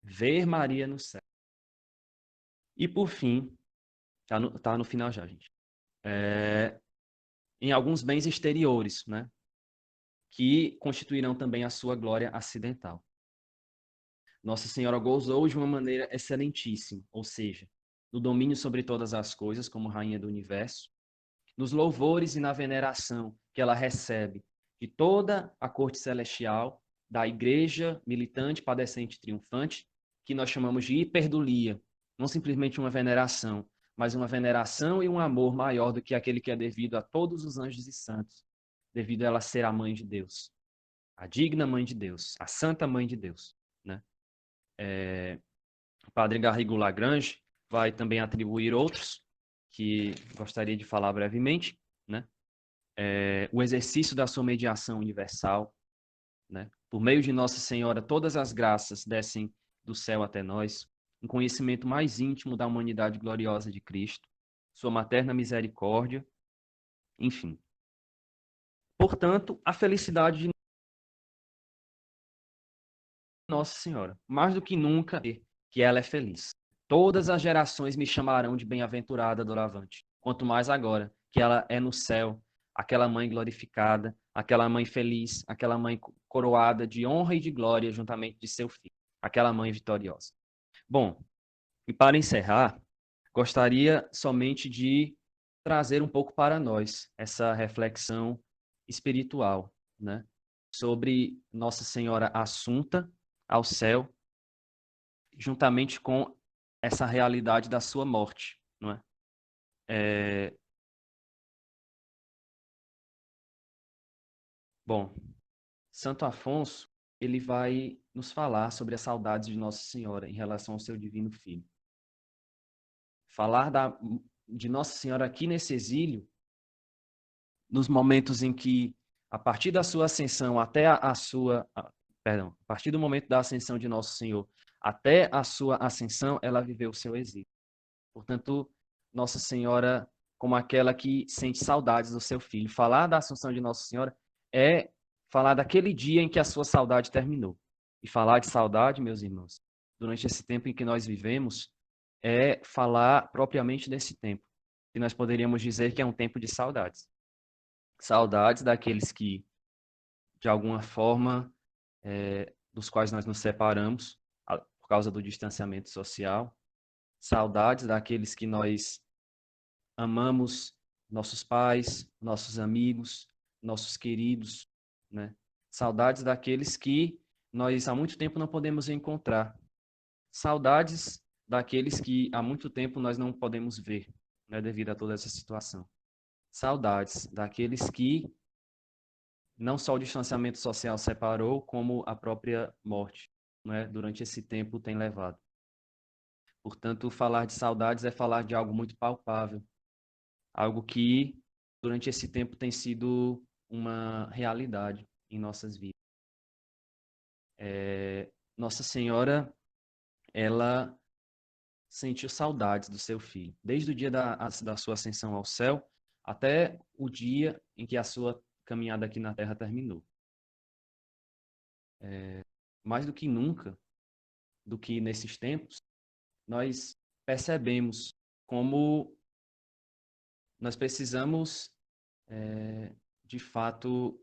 Ver Maria no céu. E por fim, tá no final já, gente. Em alguns bens exteriores, né, que constituirão também a sua glória acidental. Nossa Senhora gozou de uma maneira excelentíssima, ou seja, no domínio sobre todas as coisas, como Rainha do Universo, nos louvores e na veneração que ela recebe de toda a corte celestial, da igreja militante, padecente e triunfante, que nós chamamos de hiperdulia, não simplesmente uma veneração, mas uma veneração e um amor maior do que aquele que é devido a todos os anjos e santos, devido a ela ser a mãe de Deus, a digna mãe de Deus, a santa mãe de Deus, né? O padre Garrigou Lagrange vai também atribuir outros, que gostaria de falar brevemente, né? O exercício da sua mediação universal, né? Por meio de Nossa Senhora, todas as graças descem do céu até nós, um conhecimento mais íntimo da humanidade gloriosa de Cristo, sua materna misericórdia, enfim. Portanto, a felicidade de Nossa Senhora, mais do que nunca, que ela é feliz. Todas as gerações me chamarão de bem-aventurada doravante, quanto mais agora, que ela é no céu, aquela mãe glorificada, aquela mãe feliz, aquela mãe coroada de honra e de glória juntamente de seu filho, aquela mãe vitoriosa. Bom, e para encerrar, gostaria somente de trazer um pouco para nós essa reflexão espiritual, né? Sobre Nossa Senhora Assunta ao céu, juntamente com essa realidade da sua morte, não é? Bom, Santo Afonso, ele vai nos falar sobre as saudades de Nossa Senhora em relação ao seu divino filho. Falar de Nossa Senhora aqui nesse exílio, nos momentos em que, a partir da sua ascensão até perdão, a partir do momento da ascensão de Nosso Senhor até a sua ascensão, ela viveu o seu exílio. Portanto, Nossa Senhora, como aquela que sente saudades do seu filho. Falar da Assunção de Nossa Senhora é falar daquele dia em que a sua saudade terminou. E falar de saudade, meus irmãos, durante esse tempo em que nós vivemos, é falar propriamente desse tempo. E nós poderíamos dizer que é um tempo de saudades. Saudades daqueles que, de alguma forma, dos quais nós nos separamos por causa do distanciamento social. Saudades daqueles que nós amamos, nossos pais, nossos amigos, nossos queridos, né? Saudades daqueles que nós há muito tempo não podemos encontrar. Saudades daqueles que há muito tempo nós não podemos ver, né, devido a toda essa situação. Saudades daqueles que não só o distanciamento social separou, como a própria morte, né, durante esse tempo tem levado. Portanto, falar de saudades é falar de algo muito palpável, algo que durante esse tempo tem sido uma realidade em nossas vidas. Nossa Senhora, ela sentiu saudades do seu filho, desde o dia da sua ascensão ao céu até o dia em que a sua caminhada aqui na Terra terminou. Mais do que nunca, do que nesses tempos, nós percebemos como nós precisamos, de fato,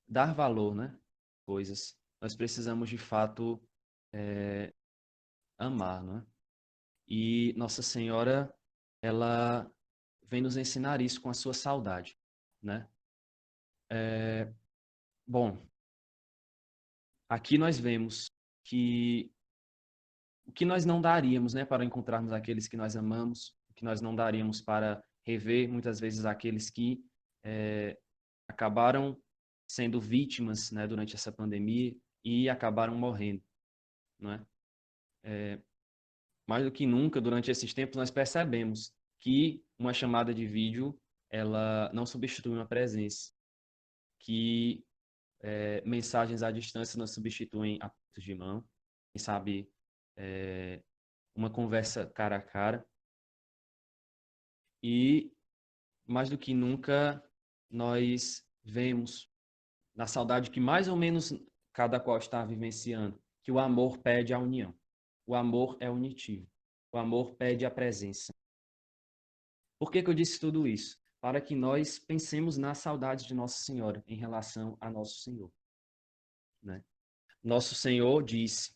dar valor, né? Coisas. Nós precisamos, de fato, amar, né? E Nossa Senhora, ela vem nos ensinar isso com a sua saudade, né? Bom, aqui nós vemos que o que nós não daríamos, né, para encontrarmos aqueles que nós amamos, o que nós não daríamos para rever muitas vezes aqueles que acabaram sendo vítimas, né, durante essa pandemia e acabaram morrendo, não é? Mais do que nunca, durante esses tempos, nós percebemos que uma chamada de vídeo ela não substitui uma presença, que mensagens à distância não substituem apertos de mão, quem sabe uma conversa cara a cara. E, mais do que nunca, nós vemos, na saudade que mais ou menos cada qual está vivenciando, que o amor pede a união. O amor é unitivo. O amor pede a presença. Por que que eu disse tudo isso? Para que nós pensemos na saudade de Nossa Senhora em relação a Nosso Senhor, né? Nosso Senhor disse: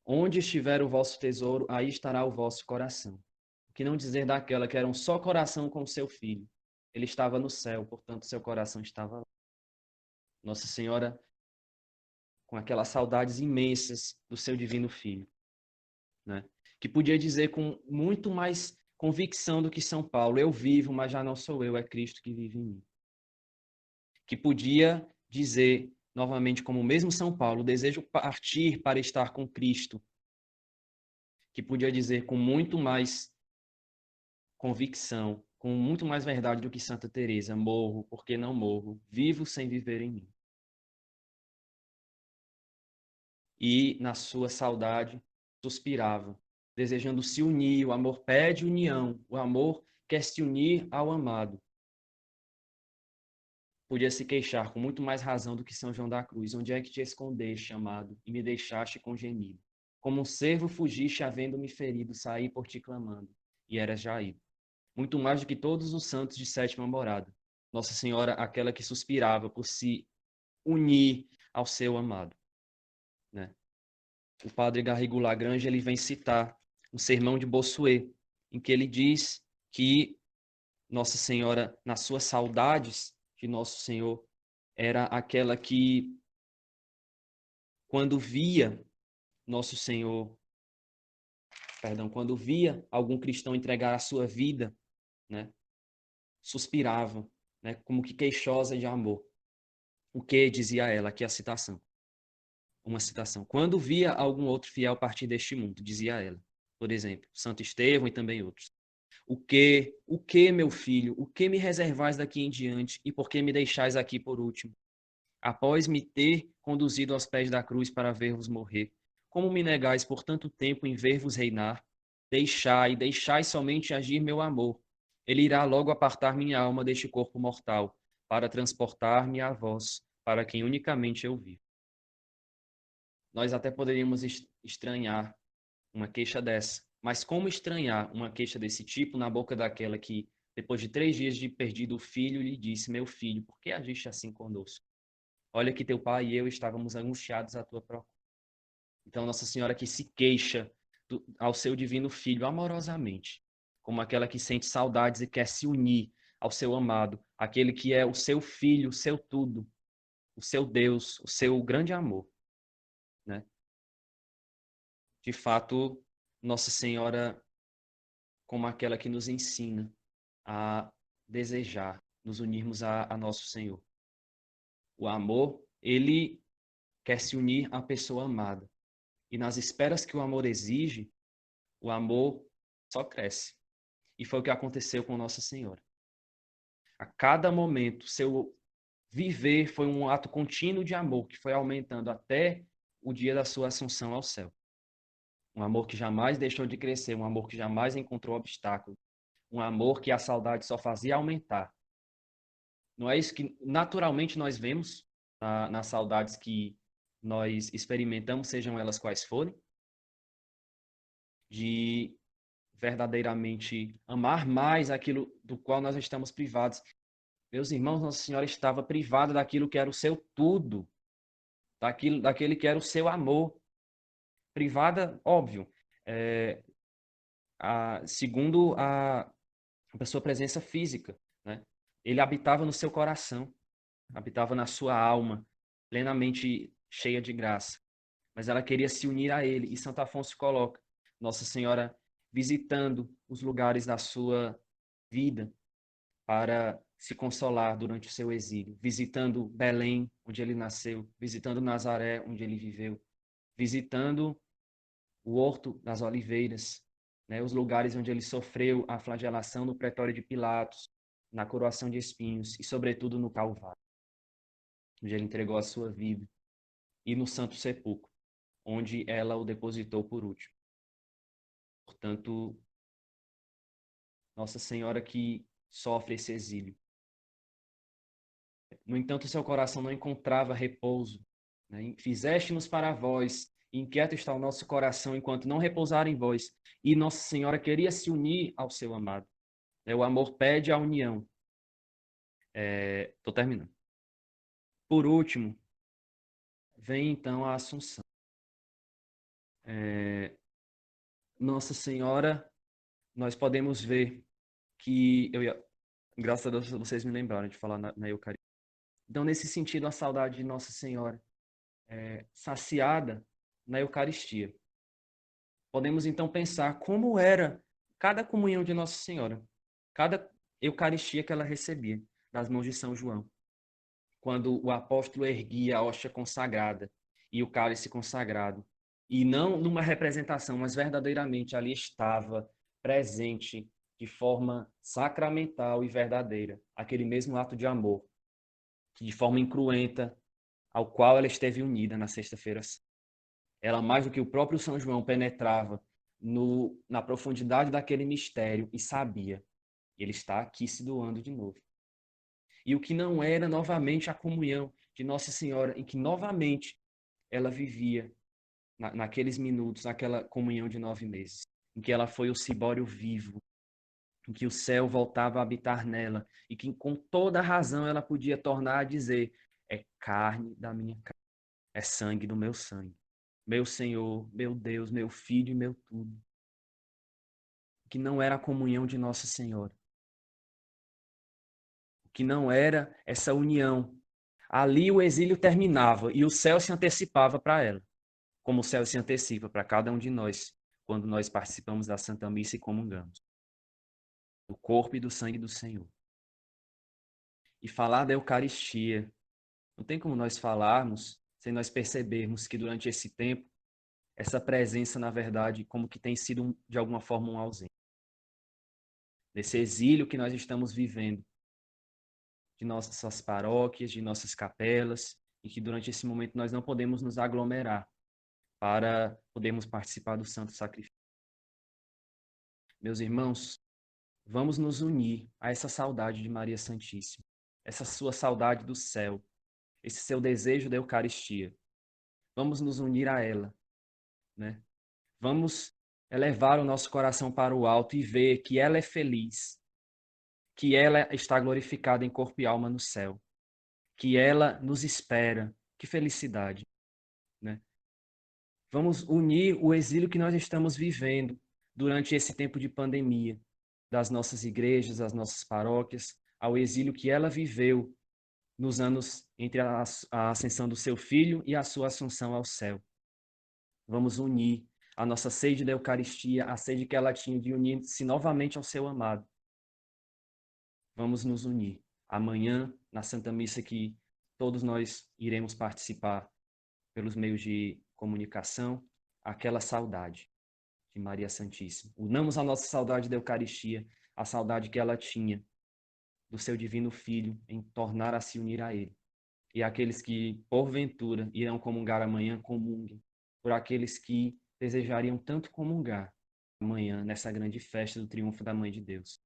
onde estiver o vosso tesouro, aí estará o vosso coração. O que não dizer daquela que era um só coração com o seu filho? Ele estava no céu, portanto, seu coração estava lá. Nossa Senhora, com aquelas saudades imensas do seu divino filho, né? Que podia dizer com muito mais convicção do que São Paulo: eu vivo, mas já não sou eu, é Cristo que vive em mim. Que podia dizer, novamente, como mesmo São Paulo: desejo partir para estar com Cristo. Que podia dizer com muito mais convicção, com muito mais verdade do que Santa Teresa: morro porque não morro, vivo sem viver em mim. E na sua saudade suspirava, desejando se unir. O amor pede união, o amor quer se unir ao amado. Podia se queixar com muito mais razão do que São João da Cruz: onde é que te escondeste, amado, e me deixaste com gemido? Como um cervo fugiste, havendo-me ferido, saí por ti clamando, e eras já ido. Muito mais do que todos os santos de sétima morada. Nossa Senhora, aquela que suspirava por se unir ao seu amado, né? O padre Garrigou Lagrange, ele vem citar um sermão de Bossuet, em que ele diz que Nossa Senhora, nas suas saudades de Nosso Senhor, era aquela que, quando via Nosso Senhor, quando via algum cristão entregar a sua vida, né, suspirava, né, como que queixosa de amor. O que dizia ela? Aqui a citação. Uma citação. Quando via algum outro fiel partir deste mundo, dizia ela. Por exemplo, Santo Estevão e também outros. O que, meu filho, o que me reservais daqui em diante e por que me deixais aqui por último? Após me ter conduzido aos pés da cruz para ver-vos morrer, como me negais por tanto tempo em ver-vos reinar? Deixai, deixai somente agir meu amor. Ele irá logo apartar minha alma deste corpo mortal, para transportar-me a vós, para quem unicamente eu vivo. Nós até poderíamos estranhar uma queixa dessa, mas como estranhar uma queixa desse tipo na boca daquela que, depois de 3 dias de perdido o filho, lhe disse: meu filho, por que agiste assim conosco? Olha que teu pai e eu estávamos angustiados à tua procura. Então, Nossa Senhora que se queixa ao seu divino filho amorosamente, como aquela que sente saudades e quer se unir ao seu amado, aquele que é o seu filho, o seu tudo, o seu Deus, o seu grande amor, né? De fato, Nossa Senhora como aquela que nos ensina a desejar nos unirmos a nosso Senhor. O amor, ele quer se unir à pessoa amada. E nas esperas que o amor exige, o amor só cresce. E foi o que aconteceu com Nossa Senhora. A cada momento, seu viver foi um ato contínuo de amor que foi aumentando até o dia da sua ascensão ao céu. Um amor que jamais deixou de crescer, um amor que jamais encontrou obstáculo, um amor que a saudade só fazia aumentar. Não é isso que naturalmente nós vemos nas saudades que nós experimentamos, sejam elas quais forem, de verdadeiramente amar mais aquilo do qual nós estamos privados. Meus irmãos, Nossa Senhora estava privada daquilo que era o seu tudo, daquele que era o seu amor. Privada, óbvio, é, segundo a sua presença física, né? Ele habitava no seu coração, habitava na sua alma, plenamente cheia de graça. Mas ela queria se unir a ele, e Santo Afonso coloca Nossa Senhora visitando os lugares da sua vida para se consolar durante o seu exílio, visitando Belém, onde ele nasceu, visitando Nazaré, onde ele viveu, visitando o Horto das Oliveiras, né, os lugares onde ele sofreu a flagelação no pretório de Pilatos, na coroação de espinhos e, sobretudo, no Calvário, onde ele entregou a sua vida, e no Santo Sepulcro, onde ela o depositou por último. Portanto, Nossa Senhora que sofre esse exílio. No entanto, seu coração não encontrava repouso. Né? Fizeste-nos para vós, inquieto está o nosso coração enquanto não repousar em vós. E Nossa Senhora queria se unir ao seu amado. O amor pede a união. Estou terminando. Por último, vem então a Assunção. Nossa Senhora, nós podemos ver que graças a Deus vocês me lembraram de falar na Eucaristia. Então, nesse sentido, a saudade de Nossa Senhora saciada na Eucaristia. Podemos então pensar como era cada comunhão de Nossa Senhora, cada Eucaristia que ela recebia das mãos de São João. Quando o apóstolo erguia a hóstia consagrada e o cálice consagrado, e não numa representação, mas verdadeiramente ali estava presente de forma sacramental e verdadeira aquele mesmo ato de amor, que de forma incruenta ao qual ela esteve unida na Sexta-feira. Ela, mais do que o próprio São João, penetrava na profundidade daquele mistério e sabia, ele está aqui se doando de novo. E o que não era novamente a comunhão de Nossa Senhora, em que novamente ela vivia naqueles minutos, naquela comunhão de 9 meses, em que ela foi o cibório vivo, em que o céu voltava a habitar nela, e que com toda razão ela podia tornar a dizer: é carne da minha carne, é sangue do meu sangue. Meu Senhor, meu Deus, meu Filho e meu tudo. Que não era a comunhão de Nossa Senhora. Que não era essa união. Ali o exílio terminava e o céu se antecipava para ela, como o céu se antecipa para cada um de nós, quando nós participamos da Santa Missa e comungamos do corpo e do sangue do Senhor. E falar da Eucaristia, não tem como nós falarmos sem nós percebermos que durante esse tempo, essa presença, na verdade, como que tem sido, de alguma forma, um ausente. Nesse exílio que nós estamos vivendo, de nossas paróquias, de nossas capelas, e que durante esse momento nós não podemos nos aglomerar para podermos participar do Santo Sacrifício. Meus irmãos, vamos nos unir a essa saudade de Maria Santíssima, essa sua saudade do céu, esse seu desejo da Eucaristia. Vamos nos unir a ela, né? Vamos elevar o nosso coração para o alto e ver que ela é feliz, que ela está glorificada em corpo e alma no céu, que ela nos espera. Que felicidade, né? Vamos unir o exílio que nós estamos vivendo durante esse tempo de pandemia, das nossas igrejas, das nossas paróquias, ao exílio que ela viveu nos anos entre a ascensão do seu filho e a sua assunção ao céu. Vamos unir a nossa sede da Eucaristia, a sede que ela tinha de unir-se novamente ao seu amado. Vamos nos unir. Amanhã, na Santa Missa, que todos nós iremos participar pelos meios de comunicação, aquela saudade de Maria Santíssima. Unamos a nossa saudade da Eucaristia, a saudade que ela tinha do seu divino Filho em tornar a se unir a ele. E aqueles que, porventura, irão comungar amanhã, comunguem. Por aqueles que desejariam tanto comungar amanhã, nessa grande festa do triunfo da Mãe de Deus.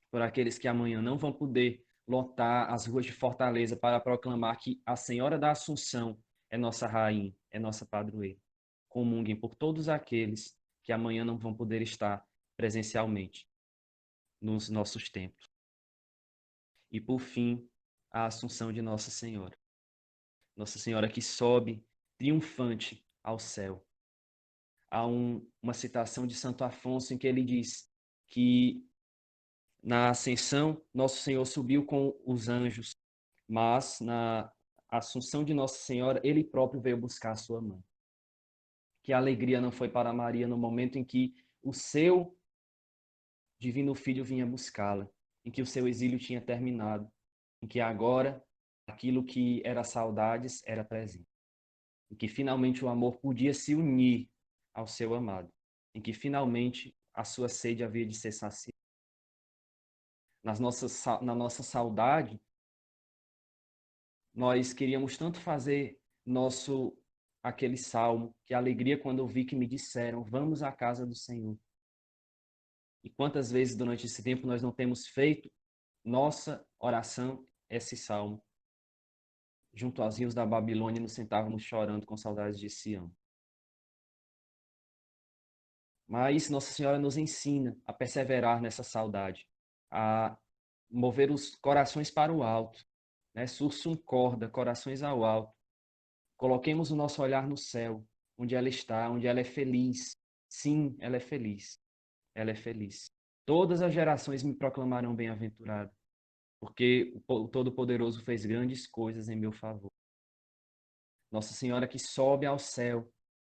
Por aqueles que amanhã não vão poder lotar as ruas de Fortaleza para proclamar que a Senhora da Assunção é nossa rainha, é nossa padroeira. Comunguem por todos aqueles que amanhã não vão poder estar presencialmente nos nossos templos. E, por fim, a Assunção de Nossa Senhora. Nossa Senhora que sobe triunfante ao céu. Há uma citação de Santo Afonso em que ele diz que na ascensão, Nosso Senhor subiu com os anjos, mas na Assunção de Nossa Senhora, ele próprio veio buscar a sua mãe. Que a alegria não foi para Maria no momento em que o seu divino Filho vinha buscá-la, em que o seu exílio tinha terminado, em que agora aquilo que era saudades era presente, em que finalmente o amor podia se unir ao seu amado, em que finalmente a sua sede havia de ser saciada. na nossa saudade, nós queríamos tanto fazer aquele salmo, que alegria quando eu vi que me disseram, vamos à casa do Senhor. E quantas vezes durante esse tempo nós não temos feito nossa oração, esse salmo? Junto aos rios da Babilônia, nos sentávamos chorando com saudades de Sião. Mas Nossa Senhora nos ensina a perseverar nessa saudade, a mover os corações para o alto, né? Sursum corda, corações ao alto. Coloquemos o nosso olhar no céu, onde ela está, onde ela é feliz. Sim, ela é feliz. Ela é feliz. Todas as gerações me proclamarão bem-aventurado, porque o Todo-Poderoso fez grandes coisas em meu favor. Nossa Senhora que sobe ao céu,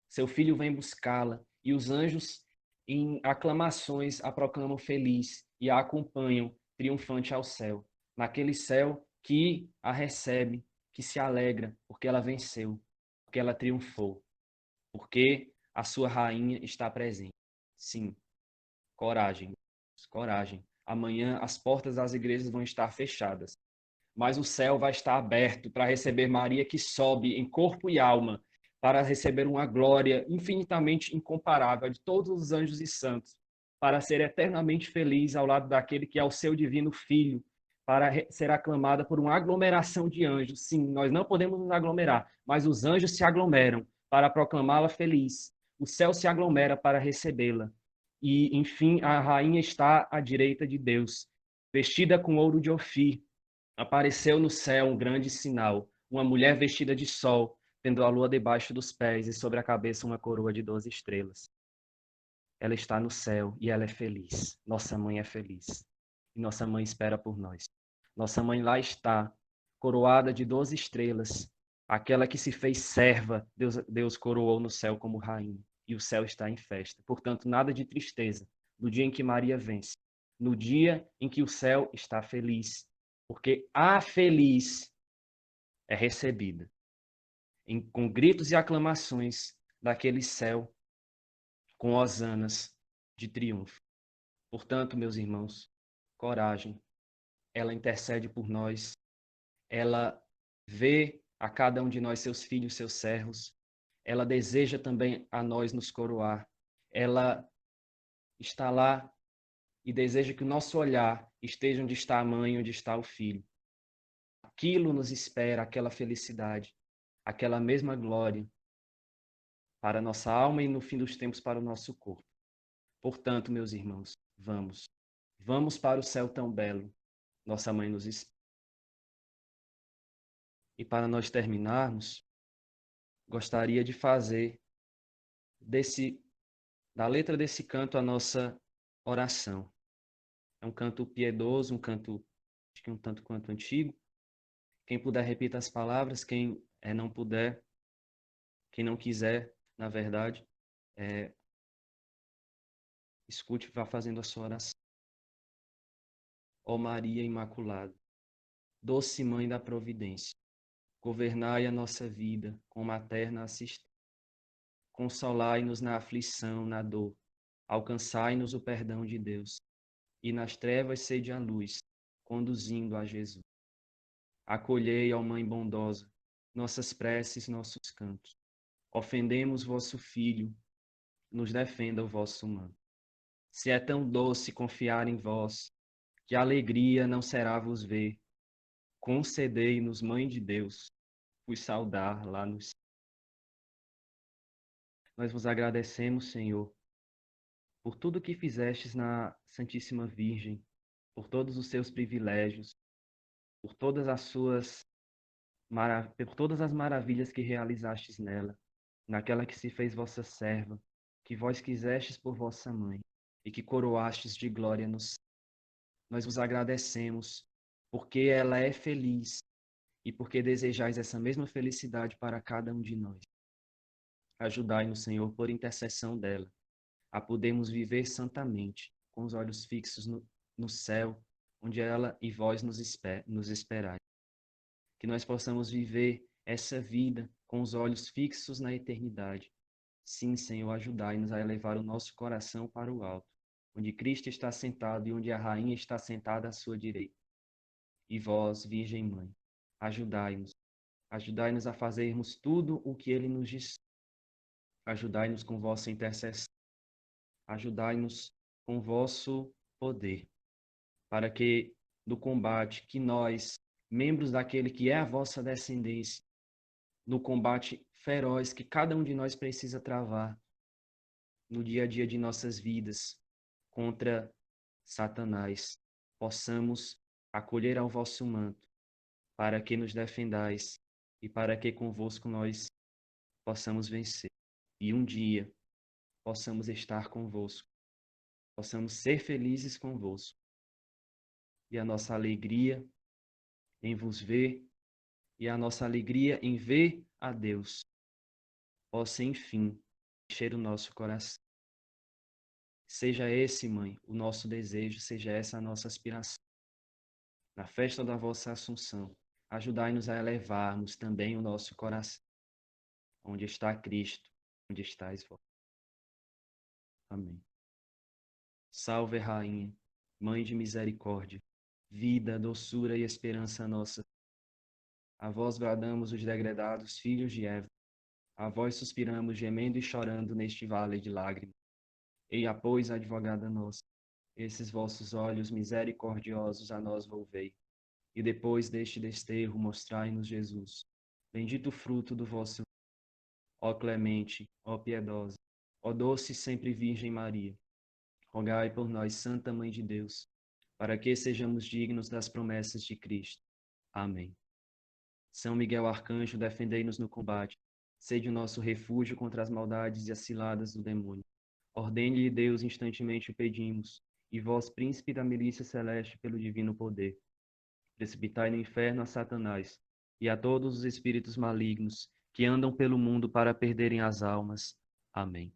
seu filho vem buscá-la, e os anjos, em aclamações, a proclamam feliz e a acompanham triunfante ao céu. Naquele céu que a recebe, que se alegra, porque ela venceu, porque ela triunfou, porque a sua rainha está presente. Sim, coragem, coragem. Amanhã as portas das igrejas vão estar fechadas, mas o céu vai estar aberto para receber Maria que sobe em corpo e alma, para receber uma glória infinitamente incomparável de todos os anjos e santos, para ser eternamente feliz ao lado daquele que é o seu divino Filho, para ser aclamada por uma aglomeração de anjos. Sim, nós não podemos nos aglomerar, mas os anjos se aglomeram para proclamá-la feliz. O céu se aglomera para recebê-la. E, enfim, a rainha está à direita de Deus, vestida com ouro de Ofir. Apareceu no céu um grande sinal, uma mulher vestida de sol, tendo a lua debaixo dos pés e sobre a cabeça uma coroa de 12 estrelas. Ela está no céu e ela é feliz. Nossa mãe é feliz. E nossa mãe espera por nós. Nossa mãe lá está, coroada de 12 estrelas. Aquela que se fez serva, Deus coroou no céu como rainha. E o céu está em festa. Portanto, nada de tristeza no dia em que Maria vence. No dia em que o céu está feliz. Porque a feliz é recebida com gritos e aclamações daquele céu com hosanas de triunfo. Portanto, meus irmãos, coragem. Ela intercede por nós. Ela vê a cada um de nós, seus filhos, seus servos. Ela deseja também a nós nos coroar. Ela está lá e deseja que o nosso olhar esteja onde está a mãe, onde está o filho. Aquilo nos espera, aquela felicidade, aquela mesma glória para a nossa alma e no fim dos tempos para o nosso corpo. Portanto, meus irmãos, vamos. Vamos para o céu tão belo. Nossa mãe nos espera. E para nós terminarmos, gostaria de fazer da letra desse canto a nossa oração. É um canto piedoso, um canto, acho que um tanto quanto antigo. Quem puder, repita as palavras. Quem não puder, quem não quiser, na verdade, escute e vá fazendo a sua oração. Ó Maria Imaculada, doce Mãe da Providência, governai a nossa vida com materna assistência. Consolai-nos na aflição, na dor, alcançai-nos o perdão de Deus, e nas trevas sede a luz, conduzindo a Jesus. Acolhei, ó Mãe bondosa, nossas preces, nossos cantos. Ofendemos vosso Filho, nos defenda o vosso manto. Se é tão doce confiar em vós, que alegria não será vos ver. Concedei-nos, Mãe de Deus, vos saudar lá no céu. Nós vos agradecemos, Senhor, por tudo que fizestes na Santíssima Virgem, por todos os seus privilégios, por todas por todas as maravilhas que realizastes nela, naquela que se fez vossa serva, que vós quisestes por vossa mãe, e que coroastes de glória no céu. Nós vos agradecemos, porque ela é feliz, e porque desejais essa mesma felicidade para cada um de nós. Ajudai-nos, Senhor, por intercessão dela, a podermos viver santamente, com os olhos fixos no céu, onde ela e vós nos esperais. Que nós possamos viver essa vida com os olhos fixos na eternidade. Sim, Senhor, ajudai-nos a elevar o nosso coração para o alto, onde Cristo está sentado e onde a rainha está sentada à sua direita. E vós, Virgem Mãe, ajudai-nos a fazermos tudo o que ele nos diz. Ajudai-nos com vossa intercessão, ajudai-nos com vosso poder, para que do combate que nós, membros daquele que é a vossa descendência, no combate feroz que cada um de nós precisa travar no dia a dia de nossas vidas contra Satanás, possamos acolher ao vosso manto, para que nos defendais e para que convosco nós possamos vencer. E um dia possamos estar convosco, possamos ser felizes convosco. E a nossa alegria em vos ver e a nossa alegria em ver a Deus possa, enfim, encher o nosso coração. Seja esse, Mãe, o nosso desejo, seja essa a nossa aspiração. Na festa da vossa Assunção, ajudai-nos a elevarmos também o nosso coração. Onde está Cristo, onde estáis vós. Amém. Salve, Rainha, Mãe de misericórdia, vida, doçura e esperança nossa. A vós bradamos os degredados filhos de Eva. A vós suspiramos, gemendo e chorando neste vale de lágrimas. Eia, pois, advogada nossa, esses vossos olhos misericordiosos a nós volvei. E depois deste desterro mostrai-nos Jesus. Bendito o fruto do vosso ventre. Ó clemente, ó piedosa, ó doce sempre Virgem Maria, rogai por nós, Santa Mãe de Deus, para que sejamos dignos das promessas de Cristo. Amém. São Miguel Arcanjo, defendei-nos no combate. Sede o nosso refúgio contra as maldades e as ciladas do demônio. Ordene-lhe Deus, instantemente o pedimos, e vós, príncipe da milícia celeste, pelo divino poder, precipitai no inferno a Satanás e a todos os espíritos malignos que andam pelo mundo para perderem as almas. Amém.